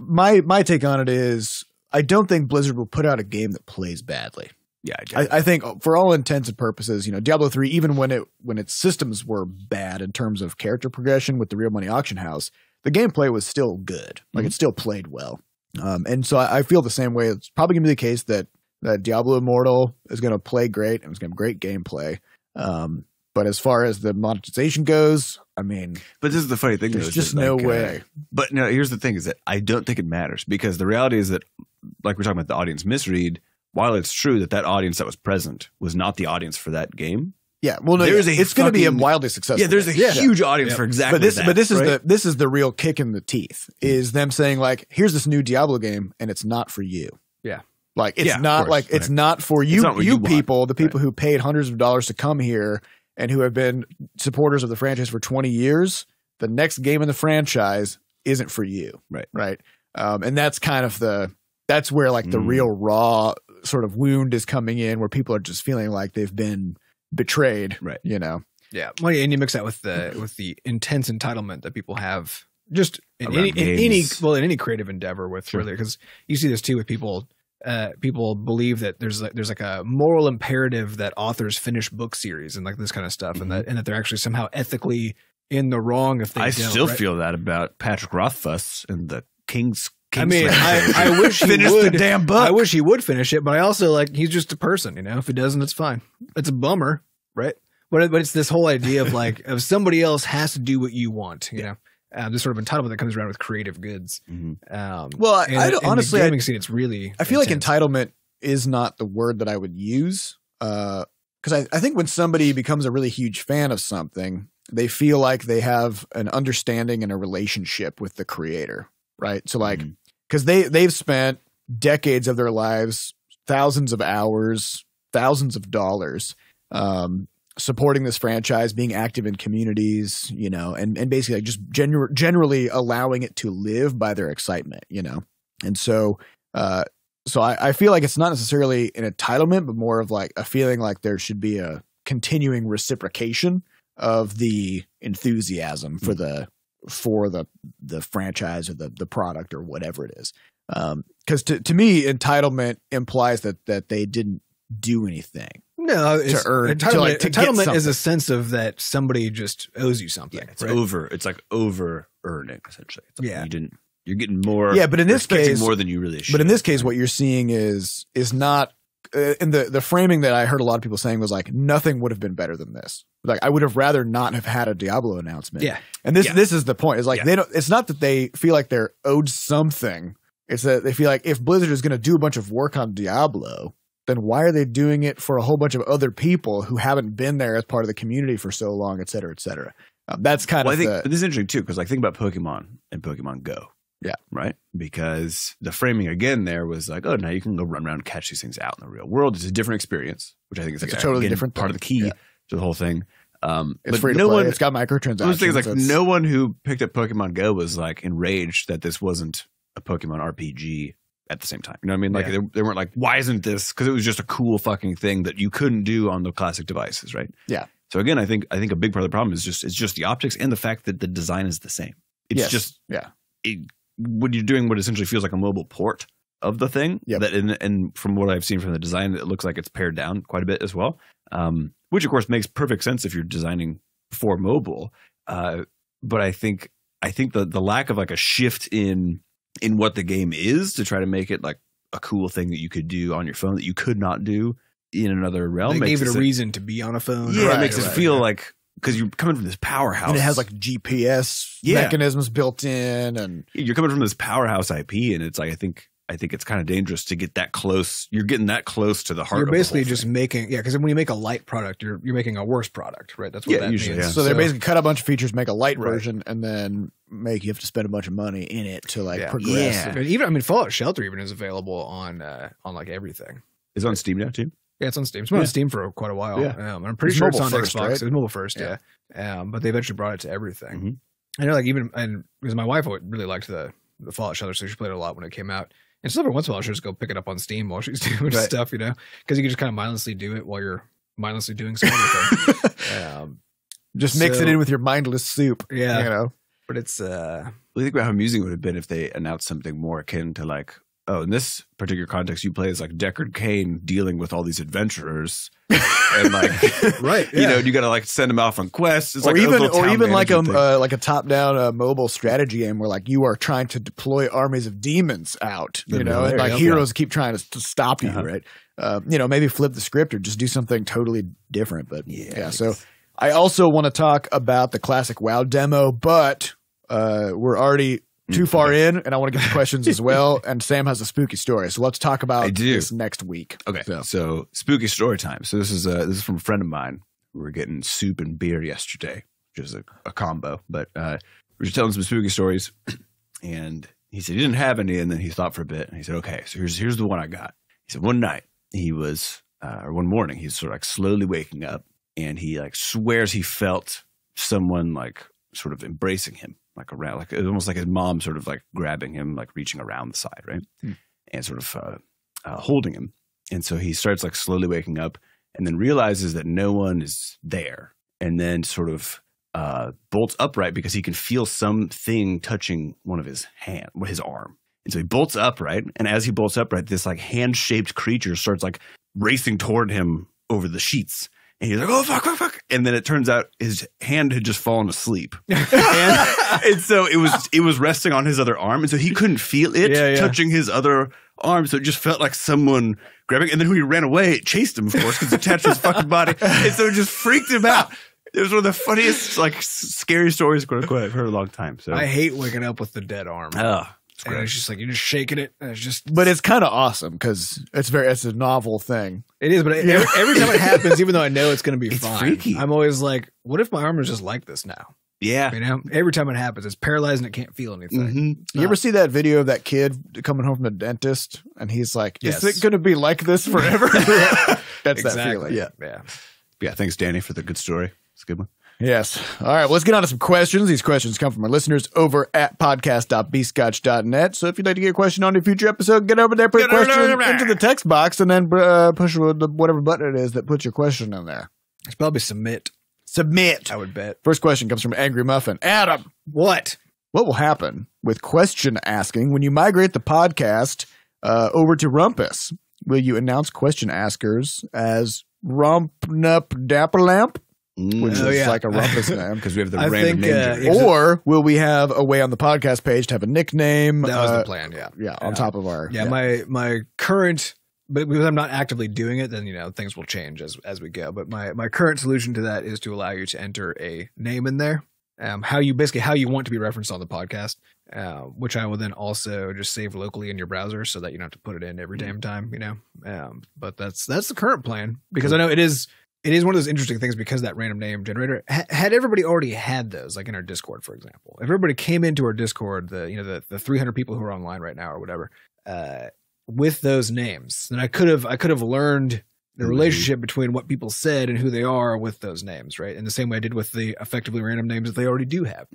my take on it is, I don't think Blizzard will put out a game that plays badly. Yeah, I think for all intents and purposes, Diablo 3, even when its systems were bad in terms of character progression with the real money auction house, the gameplay was still good. Like it still played well. And so I feel the same way. It's probably gonna be the case that Diablo Immortal is going to play great and it's going to have great gameplay. But as far as the monetization goes, I mean, but this is the funny thing. There's just no way. But no, here's the thing: is that I don't think it matters because the reality is that, like we're talking about the audience misread. While it's true that audience that was present was not the audience for that game. Yeah, well, no, it's going to be a wildly successful. Yeah, there's a huge audience for exactly that. But this is the real kick in the teeth. Is them saying like, here's this new Diablo game, and it's not for you. Yeah. Like it's not like it's not for you, you people, the people who paid hundreds of dollars to come here and who have been supporters of the franchise for 20 years. The next game in the franchise isn't for you, right? And that's kind of that's where like the real raw sort of wound is coming in, where people are just feeling like they've been betrayed, right? Yeah. Well, and you mix that with the intense entitlement that people have just in any creative endeavor with really, because you see this too with people. People believe that there's like a moral imperative that authors finish book series and like this kind of stuff, and that they're actually somehow ethically in the wrong if they don't. I still feel that about Patrick Rothfuss and the King's. I mean, I wish he finish would the damn book. I wish he would finish it, but I also like he's just a person, If he doesn't, it's fine. It's a bummer, right? But it's this whole idea of like if somebody else has to do what you want, you know. This sort of entitlement that comes around with creative goods. Honestly, the gaming scene, it's really. I feel like entitlement is not the word that I would use, because I think when somebody becomes a really huge fan of something, they feel like they have an understanding and a relationship with the creator, right? So like, because they've spent decades of their lives, thousands of hours, thousands of dollars, supporting this franchise, being active in communities, and basically like just generally allowing it to live by their excitement, And so, I feel like it's not necessarily an entitlement, but more of like a feeling like there should be a continuing reciprocation of the enthusiasm for the franchise or the product or whatever it is. Because to me, entitlement implies that they didn't do anything. No, entitlement is a sense of that somebody just owes you something. Yeah, it's like over earning essentially. It's like you're getting more. Yeah, but in this case, more than you really should. But in this case, what you're seeing is not. And the framing that I heard a lot of people saying was like nothing would have been better than this. Like I would have rather not have had a Diablo announcement. Yeah, and this is the point. It's like they don't. It's not that they feel like they're owed something. It's that they feel like if Blizzard is going to do a bunch of work on Diablo, then why are they doing it for a whole bunch of other people who haven't been there as part of the community for so long, et cetera, et cetera? That's kind of. I think this is interesting too, because like think about Pokemon and Pokemon Go. Yeah. Right. Because the framing again there was like, oh, now you can go run around and catch these things out in the real world. It's a different experience, which I think is a totally different part of the key to the whole thing. It's free to play. It's got microtransactions. Those things like no one who picked up Pokemon Go was like enraged that this wasn't a Pokemon RPG at the same time. You know what I mean? Like they weren't like, why isn't this? Because it was just a cool fucking thing that you couldn't do on the classic devices, right? Yeah. So again, I think a big part of the problem is just the optics and the fact that the design is the same. It's just when you're doing what essentially feels like a mobile port of the thing, that and from what I've seen from the design, it looks like it's pared down quite a bit as well. Which of course makes perfect sense if you're designing for mobile. But I think the lack of like a shift in what the game is to try to make it like a cool thing that you could do on your phone that you could not do in another realm. They gave it a reason to be on a phone. Yeah, it makes it feel like, because you're coming from this powerhouse. And it has like GPS mechanisms built in, and you're coming from this powerhouse IP, and it's like, I think it's kind of dangerous to get that close. You're getting that close to the heart. You're basically of the whole just thing. making, because when you make a light product, you're making a worse product, right? That's what that usually, means. yeah. so they basically cut a bunch of features, make a light version, and then you have to spend a bunch of money in it to progress. Yeah. And even Fallout Shelter even is available on like everything. Is it on Steam now too? Yeah, it's on Steam. It's been on Steam for quite a while. Yeah. And I'm pretty sure it's on first, Xbox. right? It's mobile first, yeah. But they eventually brought it to everything. Mm-hmm. I know, and because my wife really liked the Fallout Shelter, so she played it a lot when it came out. And so every once in a while, she'll just go pick it up on Steam while she's doing stuff, because you can just kind of mindlessly do it while you're mindlessly doing some other thing. Just mix it in with your mindless soup. Yeah. But it's... Well, think about how amusing it would have been if they announced something more akin to like, oh, in this particular context, you play as like Deckard Cain dealing with all these adventurers, and like, you got to like send them off on quests. It's or like even like a top-down mobile strategy game where like you are trying to deploy armies of demons out, and like heroes keep trying to stop you, right? Maybe flip the script or just do something totally different. But so I also want to talk about the classic WoW demo, but we're already too far in, and I want to get to questions as well. And Sam has a spooky story, so let's talk about this next week. Okay, so spooky story time. So this is from a friend of mine. We were getting soup and beer yesterday, which is a combo. But we were just telling some spooky stories, and he said he didn't have any, and then he thought for a bit, and he said, "Okay, so here's the one I got." He said one night or one morning, he's sort of like slowly waking up, and he like swears he felt someone like sort of embracing him. Like around, like it was almost like his mom sort of like grabbing him, like reaching around the side, right? And sort of holding him. And so he starts like slowly waking up and then realizes that no one is there. And then sort of bolts upright because he can feel something touching one of his arm. And so he bolts upright. And as he bolts upright, this like hand-shaped creature starts like racing toward him over the sheets. And he's like, oh, fuck. And then it turns out his hand had just fallen asleep. and so it was resting on his other arm. And so he couldn't feel it touching his other arm. So it just felt like someone grabbing. And then when he ran away, it chased him, of course, because it attached to his fucking body. And so it just freaked him out. It was one of the funniest, like, scary stories I've heard in a long time. So I hate waking up with the dead arm. Oh. And it's just like you're just shaking it. And it's just, but it's kind of awesome because it's a novel thing. It is, but every time it happens, even though I know it's going to be fine, freaky. I'm always like, what if my arm is just like this now? Yeah, every time it happens, it's paralyzed and it can't feel anything. Mm-hmm. You ever see that video of that kid coming home from the dentist and he's like, "Is it going to be like this forever?" That's that feeling. Yeah. Thanks, Danny, for the good story. It's a good one. Yes. All right. Well, let's get on to some questions. These questions come from our listeners over at podcast.bscotch.net. So if you'd like to get a question on a future episode, get over there, put a question into the text box, and then push whatever button it is that puts your question in there. It's probably submit. Submit. I would bet. First question comes from Angrymuffin. Adam. What will happen with question asking when you migrate the podcast over to Rumpus? Will you announce question askers as Rumpnup Dapperlamp? Which is like a Rumpus name because we have the random name. Or will we have a way on the podcast page to have a nickname? That was the plan, on top of our... My current... But because I'm not actively doing it, then, things will change as we go. But my current solution to that is to allow you to enter a name in there. How you want to be referenced on the podcast, which I will then also just save locally in your browser so that you don't have to put it in every damn time, But that's the current plan because I know it is one of those interesting things because that random name generator had everybody already had those, like in our Discord, for example. If everybody came into our Discord, the 300 people who are online right now or whatever, with those names, then I could have learned the relationship between what people said and who they are with those names, right? In the same way I did with the effectively random names that they already do have.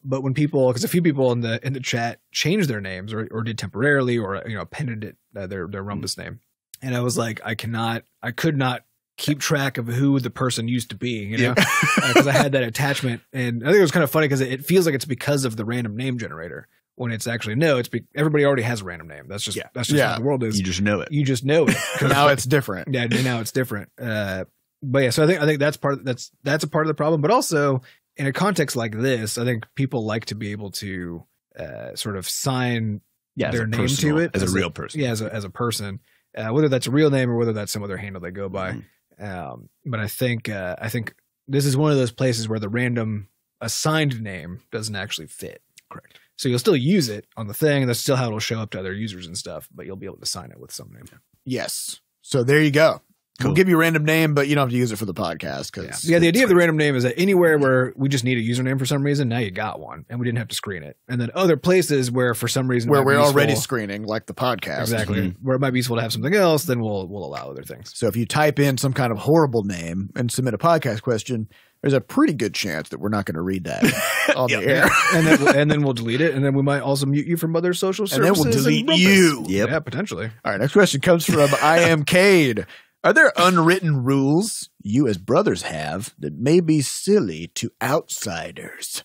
But when because a few people in the chat changed their names or did temporarily or appended it their Rumpus name, and I was like, I could not keep track of who the person used to be, because I had that attachment, and I think it was kind of funny because it feels like it's because of the random name generator. When it's actually everybody already has a random name. That's just how the world is. You just know it. You just know it. Now it's different. Yeah, now it's different. But yeah, so I think that's that's a part of the problem. But also in a context like this, I think people like to be able to sort of sign their name to it as a real person. Yeah, as a person. whether that's a real name or whether that's some other handle they go by. But I think this is one of those places where the random assigned name doesn't actually fit. Correct. So you'll still use it on the thing, and that's still how it'll show up to other users and stuff, but you'll be able to sign it with some name. Yes. So there you go. Cool. We'll give you a random name, but you don't have to use it for the podcast. Yeah, the idea of the random name is that anywhere where we just need a username for some reason, now you got one, and we didn't have to screen it. And then other places where for some reason where we're already screening, like the podcast. Exactly. Where it might be useful to have something else, then we'll allow other things. So if you type in some kind of horrible name and submit a podcast question, there's a pretty good chance that we're not going to read that on the air. And then we'll delete it, and then we might also mute you from other social services. And then we'll delete you. Yep. Yeah, potentially. All right, next question comes from imcade. Are there unwritten rules you as brothers have that may be silly to outsiders?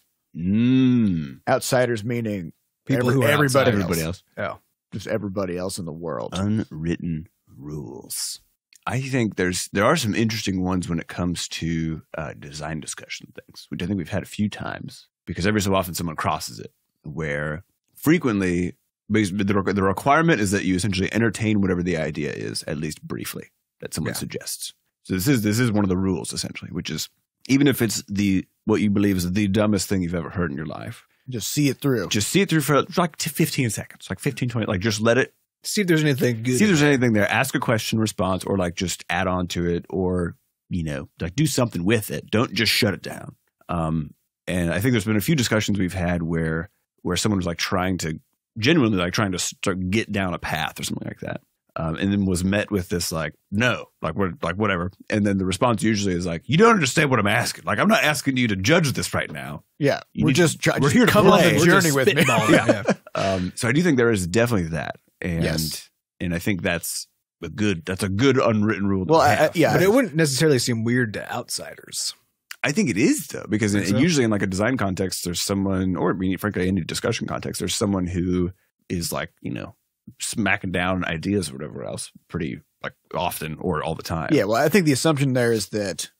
Outsiders meaning People who are everybody else. Oh. Just everybody else in the world. Unwritten rules. I think there are some interesting ones when it comes to design discussion things, which I think we've had a few times because every so often someone crosses it where frequently the requirement is that you essentially entertain whatever the idea is, at least briefly, that someone suggests. So this is one of the rules essentially, which is even if it's what you believe is the dumbest thing you've ever heard in your life, just see it through. Just see it through for like 15 seconds, like 15, 20, like just let it. See if there's anything good. See if there's anything there. Ask a question response or like just add on to it or, like do something with it. Don't just shut it down. And I think there's been a few discussions we've had where someone was like trying to start get down a path or something like that. And then was met with this like, no, like we're like, whatever. And then the response usually is like, you don't understand what I'm asking. Like, I'm not asking you to judge this right now. Yeah. We're here to come on the journey with me. So I do think there is definitely that. And I think that's a good unwritten rule. Well, but it wouldn't necessarily seem weird to outsiders. I think it is though, because usually in like a design context, there's someone, or frankly, any discussion context, there's someone who is like, smacking down ideas or whatever else pretty like often or all the time. Yeah. Well, I think the assumption there is that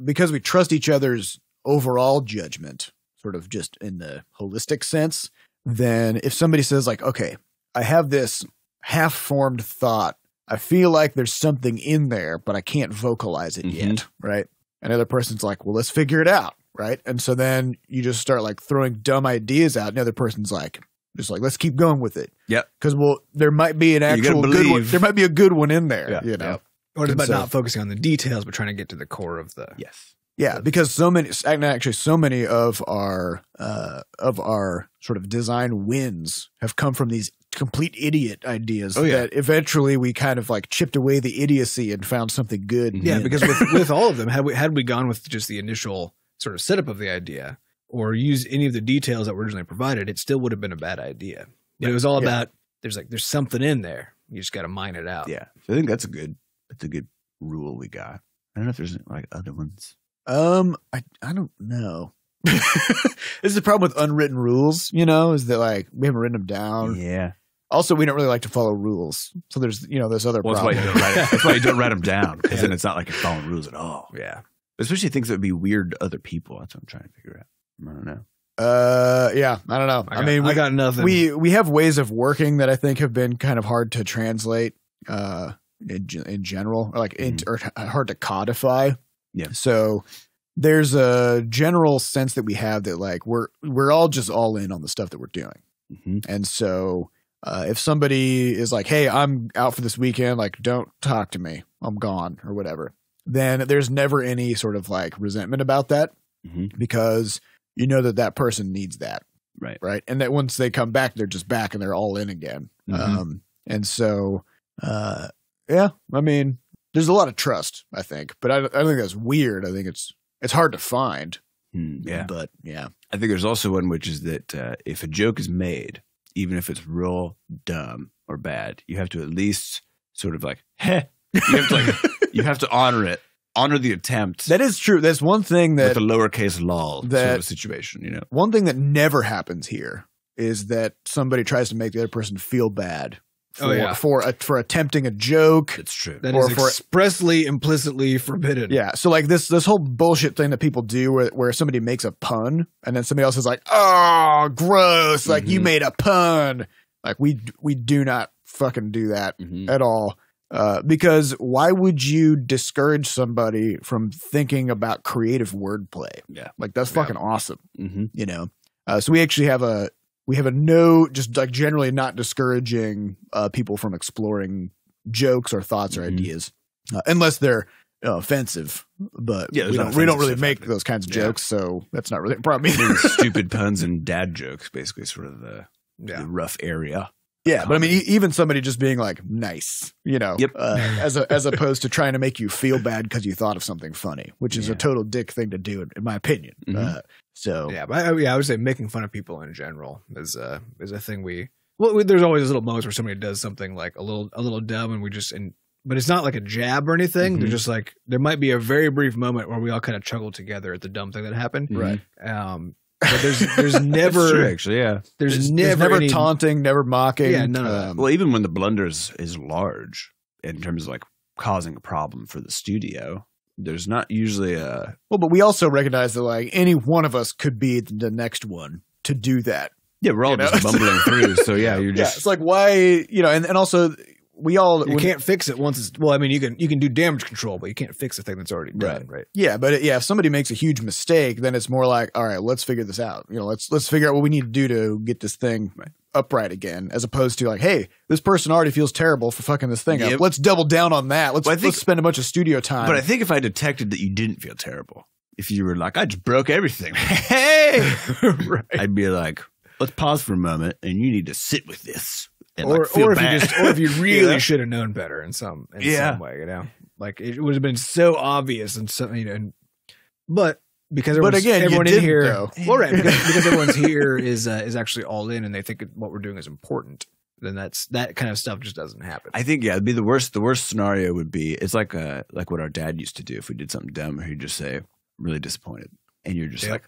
because we trust each other's overall judgment, sort of just in the holistic sense, then if somebody says like, okay, I have this half-formed thought. I feel like there's something in there, but I can't vocalize it yet, right? Another person's like, well, let's figure it out, right? And so then you just start like throwing dumb ideas out. Another person's like, let's keep going with it. Yep. Because there might be an actual good one. There might be a good one in there, Or about not focusing on the details, but trying to get to the core of the. Yes. Yeah, because so many of our sort of design wins have come from these complete idiot ideas that eventually we kind of like chipped away the idiocy and found something good. Yeah, because with all of them, had we gone with just the initial sort of setup of the idea or used any of the details that were originally provided, it still would have been a bad idea. But it was all about there's something in there. You just got to mine it out. Yeah, so I think that's a good rule we got. I don't know if there's like other ones. I don't know. This is the problem with unwritten rules, is that like we haven't written them down. Yeah. Also, we don't really like to follow rules. So there's, there's other problems. That's why you don't write them down, because then it's not like you're following rules at all. Yeah. Especially things that would be weird to other people. That's what I'm trying to figure out. I don't know. I don't know. I got nothing. We have ways of working that I think have been kind of hard to translate in general, or like or hard to codify. Yeah. So there's a general sense that we have that like we're all just all in on the stuff that we're doing. And so if somebody is like, hey, I'm out for this weekend, like don't talk to me, I'm gone or whatever, then there's never any sort of like resentment about that because that person needs that. Right. And that once they come back, they're just back and they're all in again. And so, I mean, there's a lot of trust, I think, but I don't think that's weird. I think it's hard to find. Yeah. But yeah. I think there's also one, which is that if a joke is made, even if it's real dumb or bad, you have to at least sort of like, heh. You have to honor it. Honor the attempt. That is true. That's one thing that with a lowercase lol sort of situation, One thing that never happens here is that somebody tries to make the other person feel bad for attempting a joke. It's true. That is expressly, implicitly forbidden. Yeah. So like this whole bullshit thing that people do where somebody makes a pun and then somebody else is like, oh, gross. Like you made a pun. Like we do not fucking do that at all. Because why would you discourage somebody from thinking about creative wordplay? Yeah. Like that's fucking awesome. Mm-hmm. You know? So we actually have a note just like generally not discouraging people from exploring jokes or thoughts or ideas unless they're offensive. But yeah, we don't really make those kinds of jokes, so that's not really a problem either. Stupid puns and dad jokes, basically, sort of the rough area. Yeah, but I mean, even somebody just being like nice, you know, as opposed to trying to make you feel bad because you thought of something funny, which is a total dick thing to do, in my opinion. Yeah, but I would say making fun of people in general is a thing there's always little moments where somebody does something like a little dumb, and but it's not like a jab or anything. They're just like, there might be a very brief moment where we all kind of chuckle together at the dumb thing that happened, right? But there's never true, actually, there's never any, taunting, never mocking. Yeah, none of that. Well, even when the blunder is large in terms of like causing a problem for the studio, there's not usually a but we also recognize that like any one of us could be the next one to do that. Yeah, we're all just bumbling through. So you're just it's like why, you know, and also you can't fix it once it's I mean you can do damage control, but you can't fix a thing that's already done, right? Yeah, but if somebody makes a huge mistake, then it's more like, all right, let's figure this out. You know, let's figure out what we need to do to get this thing upright again, as opposed to like, hey, this person already feels terrible for fucking this thing up. Let's double down on that. Let's spend a bunch of studio time. But I think if I detected that you didn't feel terrible, if you were like, I just broke everything, hey, right. I'd be like, let's pause for a moment, and you need to sit with this. Or if you really should have known better in some way, you know, like it would have been so obvious and something, you know. But because everyone in here, because everyone's here is actually all in, and they think what we're doing is important, then that kind of stuff just doesn't happen. I think it'd be the worst. The worst scenario would be it's like what our dad used to do if we did something dumb. He'd just say, "I'm really disappointed," and you're just like,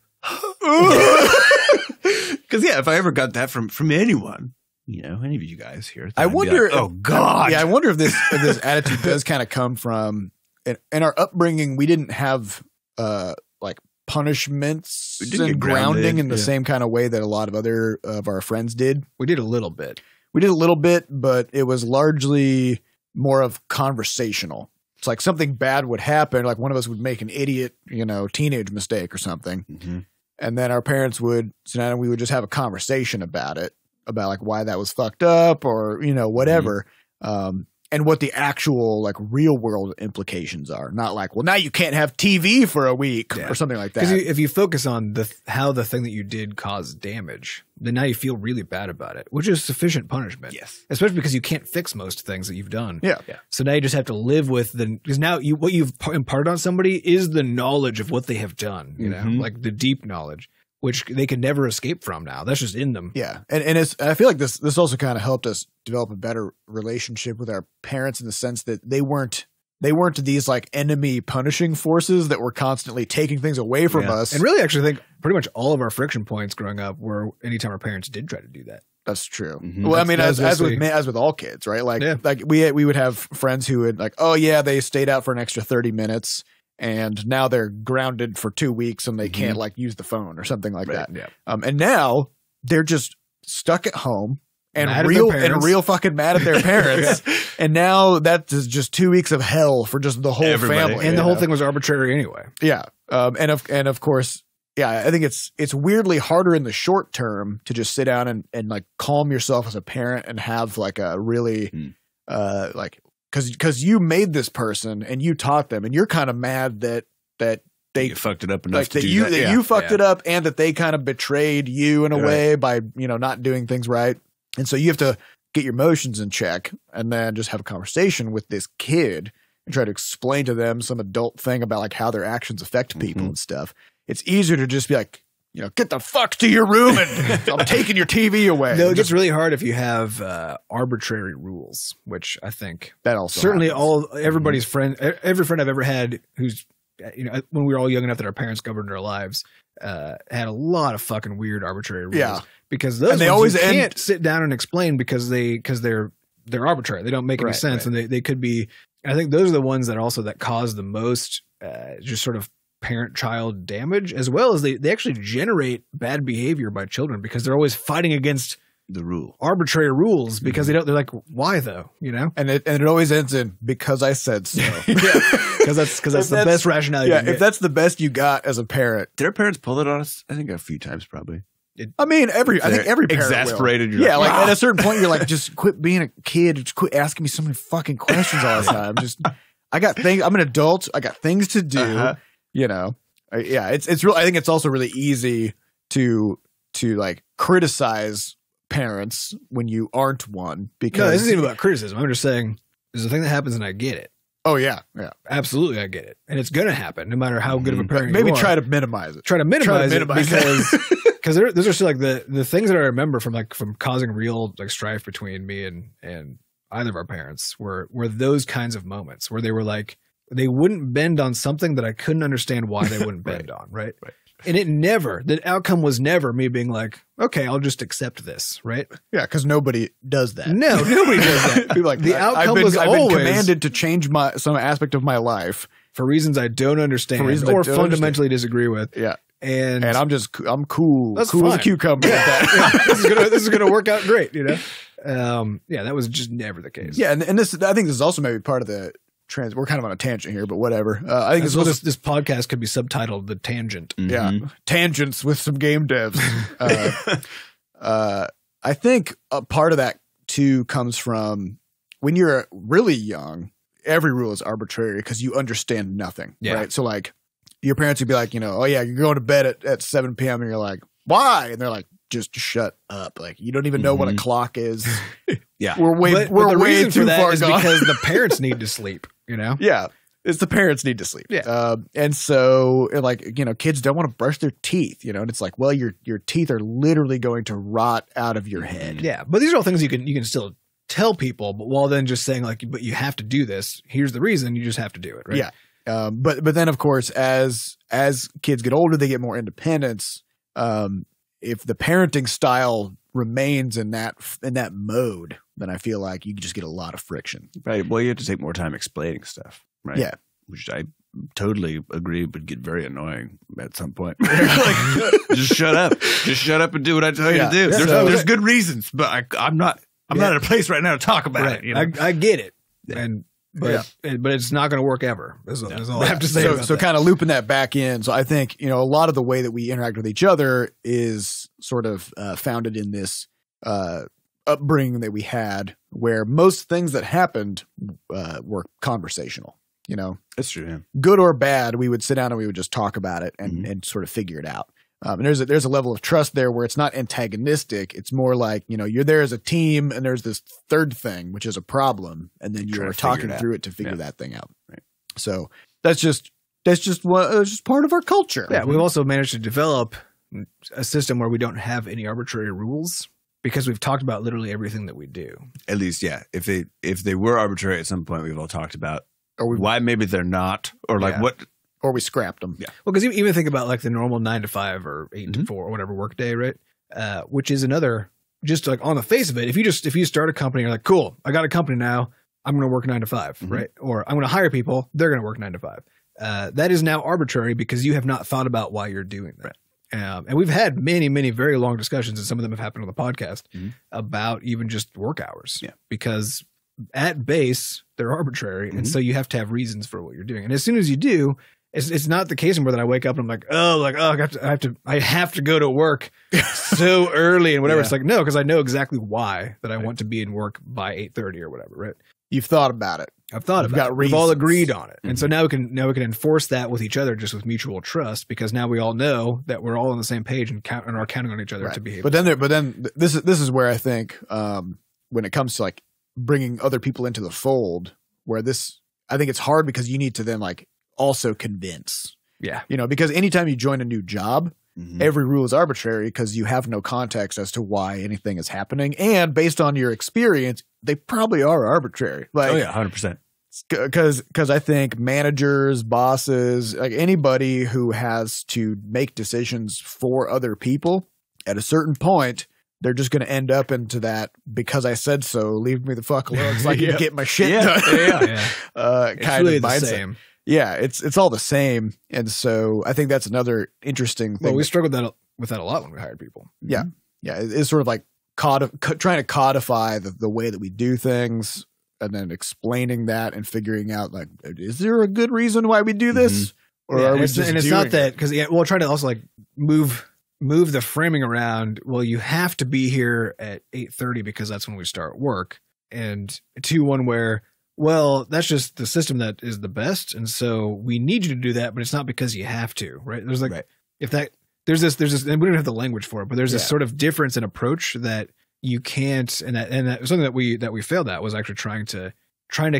because if I ever got that from anyone. You know, any of you guys here. I wonder. Like, oh God! Yeah, I wonder if this attitude does kind of come from in our upbringing. We didn't have like punishments and grounding in the same kind of way that a lot of other of our friends did. We did a little bit. But it was largely more of conversational. It's like something bad would happen, like one of us would make an idiot, you know, teenage mistake or something, and then our parents would sit down and we would just have a conversation about it. About like why that was fucked up or, you know, whatever. And what the actual like real world implications are. Not like, well, now you can't have TV for a week or something like that. Because if you focus on how the thing that you did caused damage, then now you feel really bad about it, which is sufficient punishment. Yes. Especially because you can't fix most things that you've done. Yeah. So now you just have to live with because now what you've imparted on somebody is the knowledge of what they have done, you know, like the deep knowledge. Which they can never escape from now. That's just in them. Yeah. And I feel like this also kind of helped us develop a better relationship with our parents in the sense that they weren't these like enemy punishing forces that were constantly taking things away from us. And really actually think pretty much all of our friction points growing up were anytime our parents did try to do that. That's true. Well, I mean, as with all kids, right? Like we would have friends who would like, oh yeah, they stayed out for an extra 30 minutes. And now they're grounded for 2 weeks and they can't like use the phone or something like that. Yeah. And now they're just stuck at home and real fucking mad at their parents. And now that is just 2 weeks of hell for just the whole family. And the whole thing was arbitrary anyway. Yeah. And of course, I think it's weirdly harder in the short term to just sit down and like calm yourself as a parent and have like a really like. Because you made this person and you taught them and you're kind of mad that they fucked it up enough to do that. You fucked it up and that they kind of betrayed you in a way by, you know, not doing things right. And so you have to get your emotions in check and then just have a conversation with this kid and try to explain to them some adult thing about like how their actions affect people and stuff. It's easier to just be like, you know, get the fuck to your room and I'm taking your TV away. No, it gets really hard if you have arbitrary rules, which I think that also certainly happens. Everybody's friend, every friend I've ever had who's, you know, when we were all young enough that our parents governed our lives, had a lot of fucking weird arbitrary rules. Yeah, because those they always can't sit down and explain because they're arbitrary. They don't make any sense, and they could be. And I think those are the ones that also that cause the most just sort of parent-child damage, as well as they actually generate bad behavior by children because they're always fighting against the rule. arbitrary rules because they're like, why though? You know? And it always ends in because I said so. Because that's the best rationale. Yeah, if that's the best you got as a parent. Did our parents pull it on us? I think a few times probably. I mean, I think every parent exasperated. Will. Yeah, like at a certain point, you're like, just quit being a kid. Just quit asking me so many fucking questions all the time. Just, I got things. I'm an adult. I got things to do. You know, yeah. It's real. I think it's also really easy to like criticize parents when you aren't one because no, this isn't even about criticism. I'm just saying there's a thing that happens and I get it. Oh yeah, absolutely, I get it, and it's gonna happen no matter how good of a parent. Maybe you are. Try to minimize it. Try to minimize it because those are still like the things that I remember from causing real like strife between me and either of our parents were those kinds of moments where they were like they wouldn't bend on something that I couldn't understand why they wouldn't bend on, right? And the outcome was never me being like, okay, I'll just accept this, right? Yeah, because nobody does that. No, nobody does that. People like the outcome was I've always been commanded to change some aspect of my life for reasons I don't understand or fundamentally disagree with. Yeah, and I'm cool. That's cool fine. as a cucumber. Yeah. This is gonna work out great, you know. Yeah, that was just never the case. Yeah, and this I think this is also maybe part of the. We're kind of on a tangent here, but whatever. I think this podcast could be subtitled "The Tangent." Yeah, tangents with some game devs. I think a part of that too comes from when you're really young. Every rule is arbitrary because you understand nothing. Yeah. Right. So like, your parents would be like, oh yeah, you're going to bed at 7 p.m. and you're like, why? And they're like, just shut up. Like you don't even know what a clock is. Yeah, we're way too far gone. Because the parents need to sleep. You know? Yeah. It's the parents need to sleep. Yeah. And so like, kids don't want to brush their teeth, and it's like, well, your teeth are literally going to rot out of your head. Yeah. But these are all things you can still tell people, but while then just saying like, but you have to do this. Here's the reason, you just have to do it. Right. Yeah. But then of course, as kids get older, they get more independence. If the parenting style remains in that mode, then I feel like you just get a lot of friction. Right. Well, you have to take more time explaining stuff. Right. Yeah. Which I totally agree would get very annoying at some point. Like, just shut up. Just shut up and do what I tell you to do. There's good reasons, but I'm not at a place right now to talk about it. You know? I get it. Yeah. But it's not going to work ever. That's all I have to say. So kind of looping that back in. So I think, a lot of the way that we interact with each other is sort of founded in this upbringing that we had where most things that happened were conversational. That's true. Yeah. Good or bad, we would sit down and we would just talk about it and sort of figure it out. And there's a level of trust there where it's not antagonistic. It's more like, you're there as a team and there's this third thing, which is a problem. And then you're talking through it to figure that thing out. Right. So that's just part of our culture. Yeah. We've also managed to develop a system where we don't have any arbitrary rules because we've talked about literally everything that we do. At least, yeah. If they were arbitrary at some point, we've all talked about why maybe they're not, or like what. Or we scrapped them. Yeah. Well, because even think about like the normal 9 to 5 or 8 to 4 or whatever work day, right? Which is another, just like on the face of it, if you start a company, you're like, cool, I got a company now, I'm going to work 9 to 5, right? Or I'm going to hire people, they're going to work 9 to 5. That is now arbitrary because you have not thought about why you're doing that. Right. And we've had many, many very long discussions, and some of them have happened on the podcast about even just work hours. Yeah. Because at base, they're arbitrary. And so you have to have reasons for what you're doing. And as soon as you do, it's not the case where that I wake up and I'm like, I have to go to work so early and whatever. It's like, no, because I know exactly why that I want to be in work by 8:30 or whatever, right? You've thought about it. I've thought about it. We've all agreed on it. And so now we can enforce that with each other just with mutual trust because now we all know that we're all on the same page and are counting on each other to behave. But then this is where I think when it comes to like bringing other people into the fold, I think it's hard because you need to then like also convince. Yeah. Because anytime you join a new job, every rule is arbitrary because you have no context as to why anything is happening. And based on your experience, they probably are arbitrary. Like, 100%. Because I think managers, bosses, like anybody who has to make decisions for other people at a certain point, they're just going to end up into that because I said so, leave me the fuck alone. It's like you get my shit done. Kind really of mindset. The same. Yeah, it's all the same. And so I think that's another interesting thing. Well, we struggled with that a lot when we hired people. Yeah. Yeah. It's sort of like trying to codify the way that we do things, and then explaining that and figuring out, like, is there a good reason why we do this? Or are we just and it's doing not that, it? because we'll try to also like move the framing around. Well, you have to be here at 8:30 because that's when we start work, and to one where, well, that's just the system that is the best, and so we need you to do that, but it's not because you have to, right? There's like if that there's this, and we don't have the language for it, but there's this sort of difference in approach that you can't, and that was something that we failed at, was actually trying to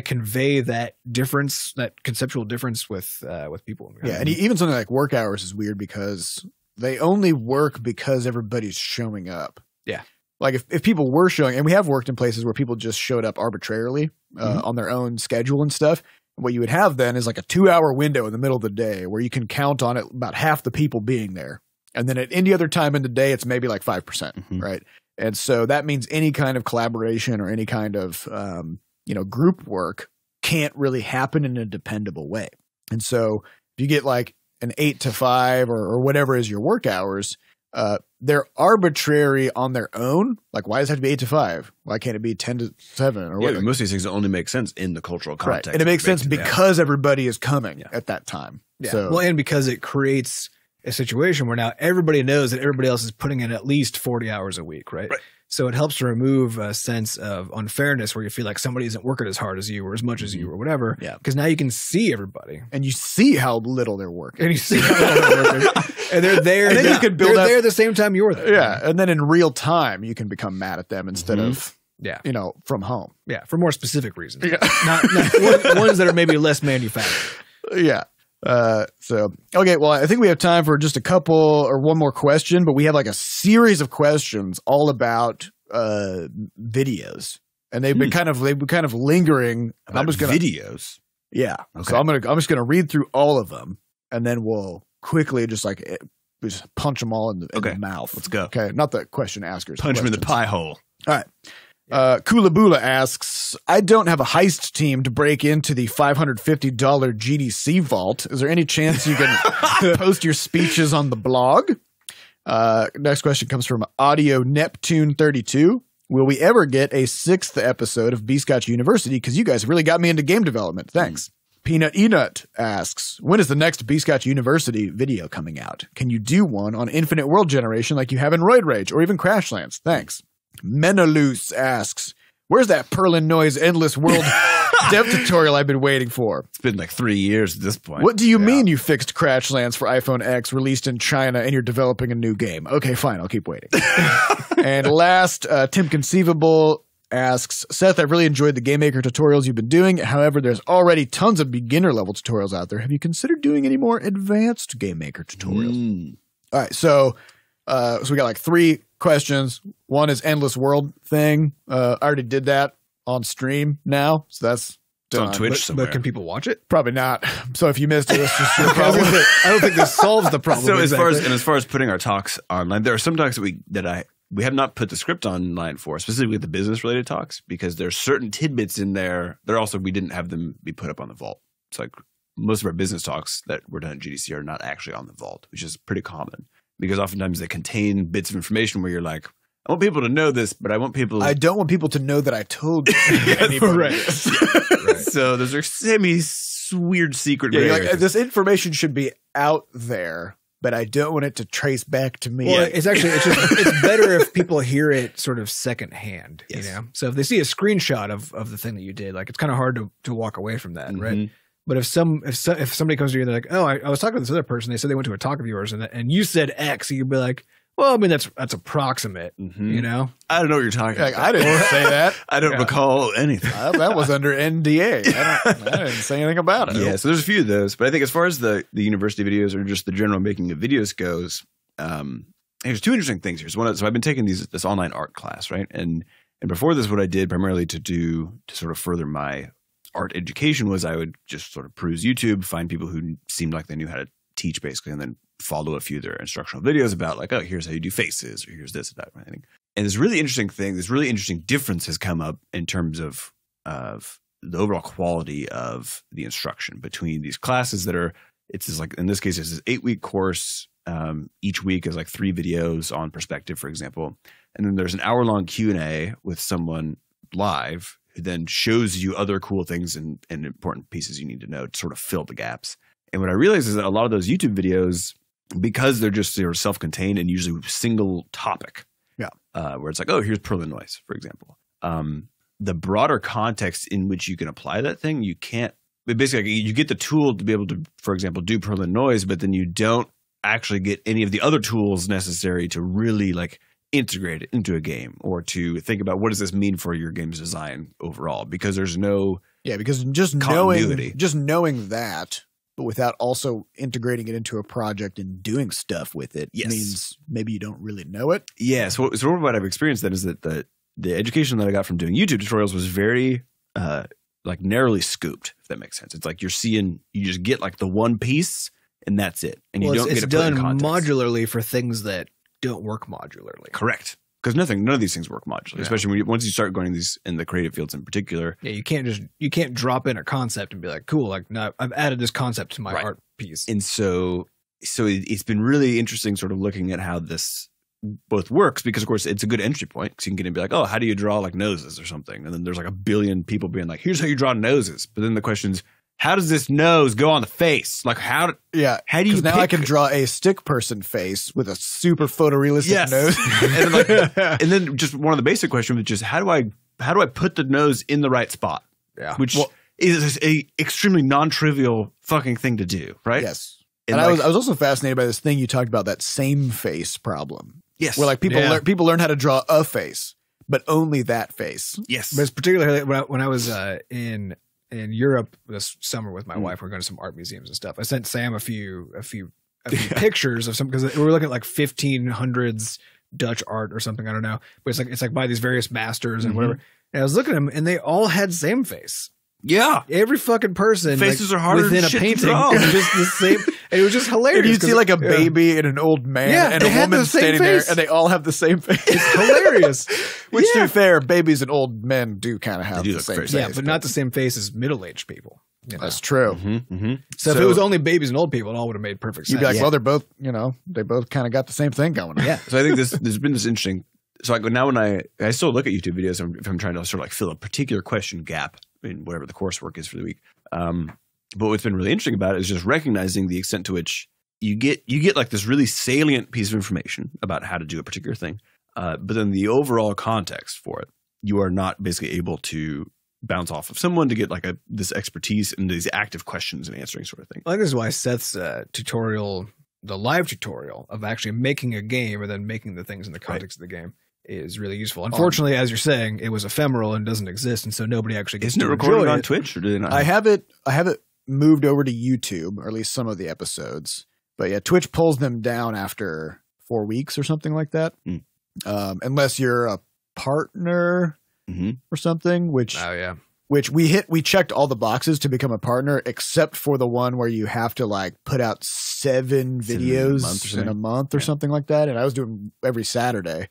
convey that difference, that conceptual difference with people. Yeah, and even something like work hours is weird because they only work because everybody's showing up. Yeah. Like if people were showing, and we have worked in places where people just showed up arbitrarily on their own schedule and stuff. What you would have then is like a 2-hour window in the middle of the day where you can count on it about half the people being there. And then at any other time in the day, it's maybe like 5%, right? And so that means any kind of collaboration or any kind of, group work can't really happen in a dependable way. And so if you get like an 8 to 5 or whatever is your work hours, they're arbitrary on their own. Like, why does it have to be 8 to 5? Why can't it be 10 to 7 or whatever? Most of these things only make sense in the cultural context. Right. And it makes sense because everybody is coming at that time. Yeah. So, well, and because it creates a situation where now everybody knows that everybody else is putting in at least 40 hours a week, right? So it helps to remove a sense of unfairness where you feel like somebody isn't working as hard as you or as much as you or whatever. Yeah. Because now you can see everybody. And you see how little they're working. And you see how little they're working. And they're there. And then you can build they're there the same time you're there. Yeah. And then in real time, you can become mad at them instead of, from home. Yeah. For more specific reasons. Yeah. Not ones that are maybe less manufactured. Yeah. Okay, well, I think we have time for just a couple or one more question, but we have like a series of questions all about videos, and they've been kind of lingering. About I'm just gonna videos. Yeah. Okay. So I'm just gonna read through all of them, and then we'll quickly just punch them all in the mouth. Let's go. Okay, not the question askers. Punch them in the pie hole. All right. Coolaboola asks, I don't have a heist team to break into the $550 GDC vault. Is there any chance you can post your speeches on the blog? Next question comes from Audio Neptune 32. Will we ever get a 6th episode of Butterscotch University? Because you guys really got me into game development. Thanks. Peanut Enut asks, when is the next Butterscotch University video coming out? Can you do one on Infinite World Generation like you have in Roid Rage or even Crashlands? Thanks. Menaloose asks, where's that Perlin Noise Endless World dev tutorial I've been waiting for? It's been like 3 years at this point. What do you mean you fixed Crashlands for iPhone X released in China and you're developing a new game? Okay, fine. I'll keep waiting. And last, Tim Conceivable asks, Seth, I've really enjoyed the Game Maker tutorials you've been doing. However, there's already tons of beginner level tutorials out there. Have you considered doing any more advanced Game Maker tutorials? All right. So we got like 3 questions. One is Endless World thing. I already did that on stream now, so that's done. On Twitch somewhere. But can people watch it? Probably not. So if you missed it, it's just your problem. I don't think this solves the problem. So as far as putting our talks online, there are some talks that we have not put the script online for, specifically the business related talks, because there's certain tidbits in there that also we didn't have them be put up on the vault. It's like most of our business talks that were done at GDC are not actually on the vault, which is pretty common. Because oftentimes they contain bits of information where you're like, I want people to know this, but I don't want people to know that I told you. Right. So those are semi-weird secret. Yeah, like, this information should be out there, but I don't want it to trace back to me. Well, it's better if people hear it sort of secondhand. Yes. You know, so if they see a screenshot of the thing that you did, like it's kind of hard to walk away from that, right? But if somebody comes to you and they're like, oh, I was talking to this other person, they said they went to a talk of yours and you said X, you'd be like, well, I mean, that's approximate, you know? I don't know what you're talking about. I didn't say that. I don't recall anything. That was under NDA. I didn't say anything about it. Yeah, so there's a few of those. But I think as far as the university videos or just the general making of videos goes, there's 2 interesting things here. So I've been taking this online art class, right? And before this, what I did primarily to sort of further my art education was I would just sort of peruse YouTube, find people who seemed like they knew how to teach basically, and then follow a few of their instructional videos about like, oh, here's how you do faces, or here's this or that kind of thing. And this really interesting difference has come up in terms of the overall quality of the instruction between these classes that are, it's just like, in this case, it's this 8-week course Each week is like 3 videos on perspective, for example. And then there's an hour-long Q&A with someone live who then shows you other cool things and important pieces you need to know to sort of fill the gaps. And what I realized is that a lot of those YouTube videos, because they're just self-contained and usually single topic, where it's like, oh, here's Perlin noise, for example. The broader context in which you can apply that thing, you can't. Basically, you get the tool to be able to, for example, do Perlin noise, but then you don't actually get any of the other tools necessary to really like integrate it into a game or to think about what does this mean for your game's design overall, because there's no because just knowing that, but without also integrating it into a project and doing stuff with it means maybe you don't really know it. So what I've experienced then is that the education that I got from doing YouTube tutorials was very like narrowly scooped, if that makes sense. It's like you just get like the one piece and that's it. And you don't get it put in context. It's done modularly for things that don't work modularly. Correct. Because none of these things work modularly, especially once you start going these in the creative fields in particular. Yeah, you can't drop in a concept and be like, cool, like no, I've added this concept to my art piece. And so it's been really interesting sort of looking at how this both works, because of course it's a good entry point, because you can get in and be like, oh, how do you draw like noses or something? And then there's like a billion people being like, here's how you draw noses. But then the question is, how does this nose go on the face? Like how do you now I can draw a stick person face with a super photorealistic nose. and then just one of the basic questions, which is how do I put the nose in the right spot? Yeah. Which is a extremely non-trivial fucking thing to do, right? Yes. And I was also fascinated by this thing you talked about, that same face problem. Yes. Where like people learn how to draw a face, but only that face. Yes. But it's particularly when I was in Europe this summer with my wife. We're going to some art museums and stuff. I sent Sam a few pictures of some, because we were looking at like 1500s Dutch art or something. I don't know, but it's like by these various masters and whatever. And I was looking at them, and they all had the same face. Yeah, every fucking person faces are harder within a painting. It was just the same. And it was just hilarious. And you'd see like a baby and an old man and a woman standing there, and they all have the same face. It's hilarious. Which, to be fair, babies and old men do kind of have the same face. Yeah, but not the same face as middle-aged people. You know? That's true. So if it was only babies and old people, it all would have made perfect sense. You'd be like, well, they're both, they both kind of got the same thing going on. Yeah. So I think there's been this interesting. So like now when I still look at YouTube videos, if I'm trying to sort of like fill a particular question gap in whatever the coursework is for the week. But what's been really interesting about it is just recognizing the extent to which you get like this really salient piece of information about how to do a particular thing. But then the overall context for it, you are not basically able to bounce off of someone to get like this expertise and these active questions and answering sort of thing. I think this is why Seth's tutorial, the live tutorial of actually making a game and then making the things in the context of the game, is really useful. Unfortunately, as you're saying, it was ephemeral and doesn't exist, and so nobody actually gets to enjoy it. Isn't it recorded on Twitch, or do they not? I have it moved over to YouTube, or at least some of the episodes. But yeah, Twitch pulls them down after 4 weeks or something like that. Unless you're a partner or something, which we checked all the boxes to become a partner, except for the one where you have to like put out 7 videos in a month or something like that. And I was doing every Saturday,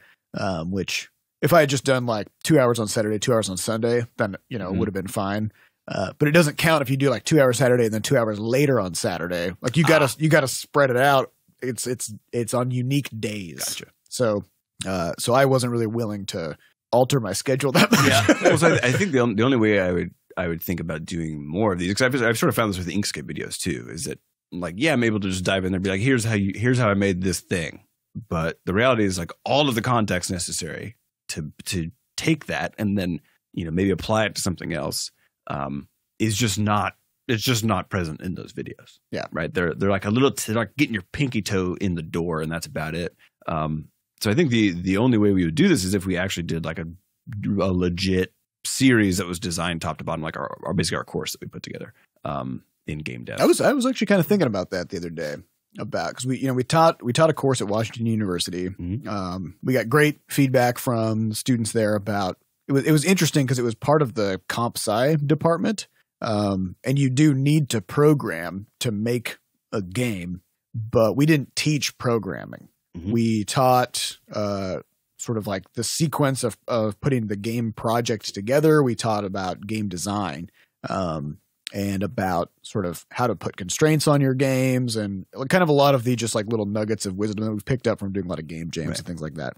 which if I had just done like 2 hours on Saturday, 2 hours on Sunday, then, it would have been fine. But it doesn't count if you do like 2 hours Saturday and then 2 hours later on Saturday. Like you gotta spread it out. It's on unique days. Gotcha. So I wasn't really willing to alter my schedule that much. Yeah. Well, so I think the only way I would think about doing more of these, because I've sort of found this with the Inkscape videos too, is that like, yeah, I'm able to just dive in there and be like, here's how I made this thing. But the reality is like all of the context necessary to take that and then, maybe apply it to something else, is just not present in those videos. Yeah. Right. They're like they're like getting your pinky toe in the door, and that's about it. So I think the only way we would do this is if we actually did like a legit series that was designed top to bottom, like basically our course that we put together in game dev. I was actually kind of thinking about that the other day, because we taught a course at Washington University. We got great feedback from students there about it was interesting because it was part of the comp sci department, and you do need to program to make a game, but we didn't teach programming. We taught sort of like the sequence of putting the game project together. We taught about game design. And and about sort of how to put constraints on your games and kind of a lot of the just like little nuggets of wisdom that we've picked up from doing a lot of game jams and things like that.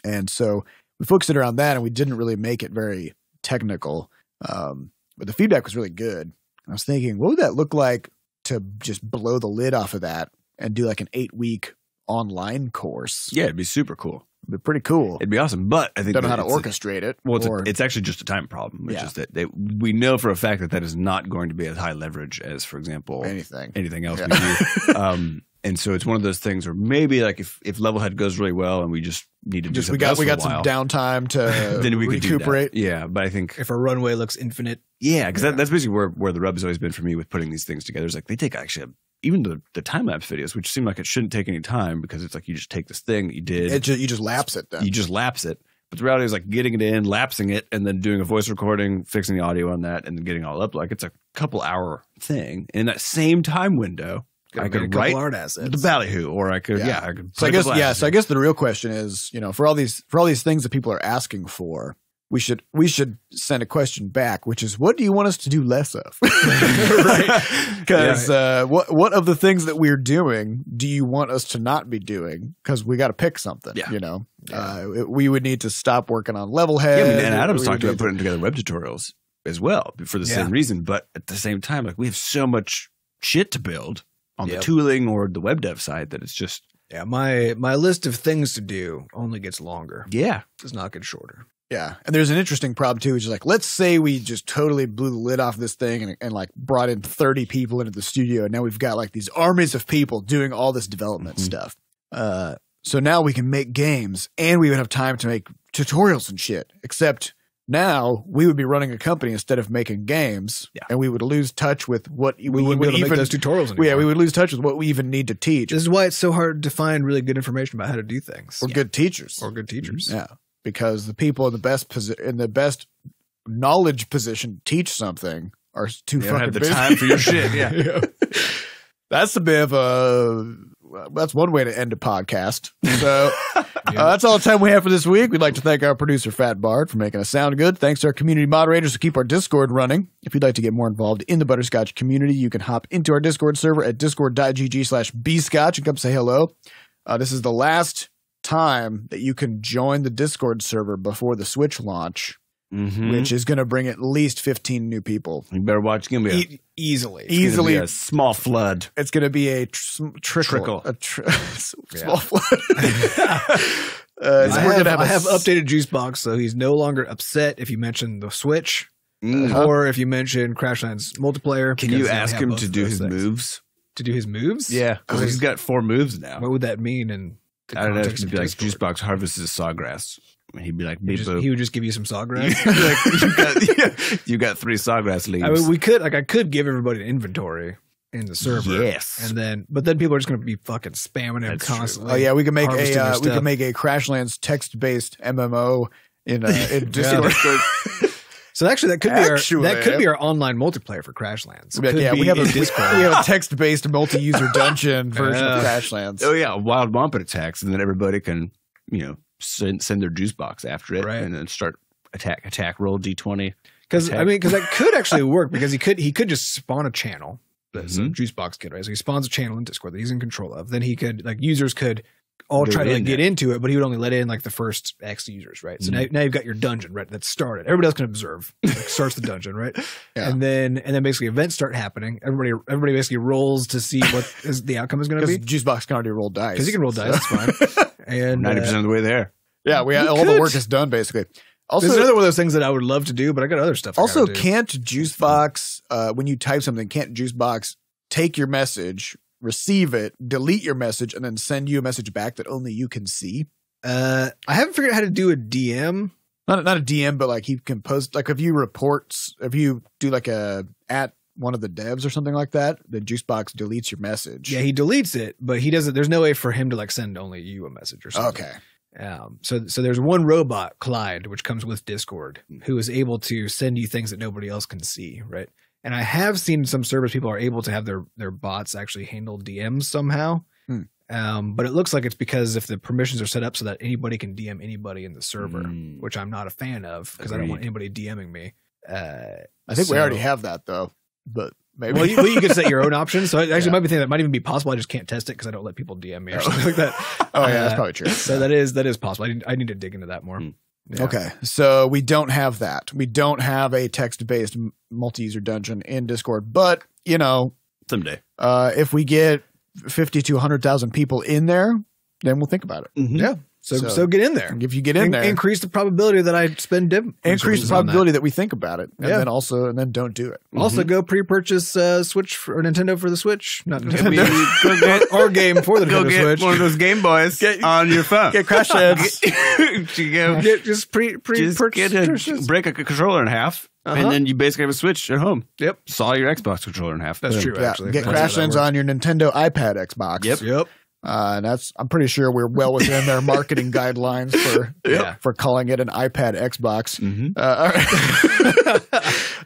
And so we focused it around that, and we didn't really make it very technical. But the feedback was really good. I was thinking, what would that look like to just blow the lid off of that and do like an 8-week online course? Yeah, it'd be super cool. It'd be pretty cool. It'd be awesome. But I think don't know how to orchestrate it. Well, it's actually just a time problem. It's just that we know for a fact that is not going to be as high leverage as, for example, anything else we do. And so it's one of those things where maybe like if Levelhead goes really well and we just need to do something else we got some downtime to then we recuperate. Yeah, but I think if a runway looks infinite. Yeah, because that's basically where the rub has always been for me with putting these things together. Is like they take actually even the time lapse videos, which seem like it shouldn't take any time because it's like you just take this thing that you did. You just lapse it then. You just lapse it. But the reality is like getting it in, lapsing it, and then doing a voice recording, fixing the audio on that, and then getting it all up. Like it's a couple hour thing. And in that same time window, I could write art assets. the ballyhoo, or I could, I could. So I guess the real question is, for all these things that people are asking for, we should send a question back, which is, what do you want us to do less of? Right? Because what of the things that we're doing do you want us to not be doing? Because we got to pick something. Yeah. We would need to stop working on Levelhead. Yeah, and Adam's talked about putting together web tutorials as well for the same reason, but at the same time, like we have so much shit to build on the tooling or the web dev side that it's just my list of things to do only gets longer. Yeah, it does not get shorter. Yeah, and there's an interesting problem too, which is like, let's say we just totally blew the lid off this thing and like brought in 30 people into the studio, and now we've got like these armies of people doing all this development stuff. So now we can make games, and we would have time to make tutorials and shit. Except now we would be running a company instead of making games, and we would lose touch with what we wouldn't be able to make those tutorials anymore. Yeah, we would lose touch with what we even need to teach. This is why it's so hard to find really good information about how to do things. Or good teachers. Yeah, because the people in the best knowledge position to teach something are too fucking have the busy. time for your shit. Yeah. That's a bit of that's one way to end a podcast. So that's all the time we have for this week. We'd like to thank our producer, Fat Bard, for making us sound good. Thanks to our community moderators who keep our Discord running. If you'd like to get more involved in the Butterscotch community, you can hop into our Discord server at discord.gg/bscotch and come say hello. This is the last time that you can join the Discord server before the Switch launch, which is going to bring at least 15 new people. You better watch. It's going to be easily be a small flood. It's going to be a trickle. Small flood. I have updated Juicebox, so he's no longer upset if you mention the Switch or if you mention Crashlands multiplayer. Can you ask him to do his moves? To do his moves? Yeah, because he's got 4 moves now. What would that mean? And I don't know. It'd be like Juicebox harvests sawgrass. He'd be like, he would just give you some sawgrass. you got 3 sawgrass leaves. I mean, I could give everybody an inventory in the server. Yes, but then people are just going to be fucking spamming him constantly. True. Oh yeah, we can make a Crashlands text-based MMO in Discord. So actually, that could be our online multiplayer for Crashlands. We have a text-based multi-user dungeon version of Crashlands. Oh yeah, wild Wampet attacks, and then everybody can send their juice box after it, and then start attack roll D20. Because that could actually work because he could just spawn a channel. That's a juice box kid, right? So he spawns a channel in Discord that he's in control of. Then he could users could all try to get into it, but he would only let in like the first X users, right? So now you've got your dungeon, right? That's started. Everybody else can observe. Starts the dungeon, right? Yeah. And then basically events start happening. Everybody basically rolls to see what the outcome is going to be. Juicebox can already roll dice. Because he can roll dice, that's fine. And 90% of the way there. Yeah, all the work is done basically. Also, this is another one of those things that I would love to do, but I got other stuff. Also, can't Juicebox when you type something, can't Juicebox take your message, receive it, delete your message, and then send you a message back that only you can see? I haven't figured out how to do a DM. Not a DM, but like he can post, like if you do like a at one of the devs or something like that, then Juicebox deletes your message. Yeah, he deletes it, but he doesn't. There's no way for him to like send only you a message or something. Okay. So there's one robot, Clyde, which comes with Discord, who is able to send you things that nobody else can see, right? And I have seen some servers people are able to have their bots actually handle DMs somehow. But it looks like it's because if the permissions are set up so that anybody can DM anybody in the server, which I'm not a fan of because I don't want anybody DMing me. I think we already have that though. But maybe. Well, you could set your own options. So I actually might be thinking that might even be possible. I just can't test it because I don't let people DM me or something like that. Oh yeah, that's probably true. So that is possible. I need to dig into that more. Yeah. Okay, so we don't have that. We don't have a text-based multi-user dungeon in Discord, but someday, if we get 50 to 100,000 people in there, then we'll think about it. Mm-hmm. Yeah. So get in there. If you get in there, increase the probability that I spend increase the probability that we think about it, and then don't do it. Also, go pre-purchase Switch or Nintendo for the Switch, not Nintendo, or game for the Nintendo get Switch. One of those Game Boys on your phone. Get Crashlands. Just pre-purchase. Break a controller in half. And then you basically have a Switch at home. Yep. Saw your Xbox controller in half. That's true, actually. Get Crashlands on your Nintendo iPad Xbox. Yep. And I'm pretty sure we're well within their marketing guidelines for calling it an iPad Xbox. Mm-hmm.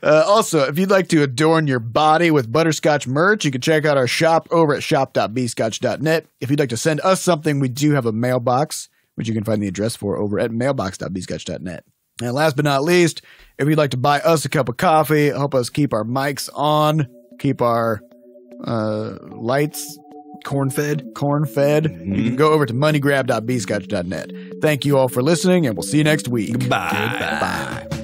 Also, if you'd like to adorn your body with Butterscotch merch, you can check out our shop over at shop.bscotch.net. If you'd like to send us something, we do have a mailbox, which you can find the address for over at mailbox.bscotch.net. And last but not least, if you'd like to buy us a cup of coffee, help us keep our mics on, keep our lights corn-fed, you can go over to moneygrab.bscotch.net. Thank you all for listening, and we'll see you next week. Goodbye. Goodbye.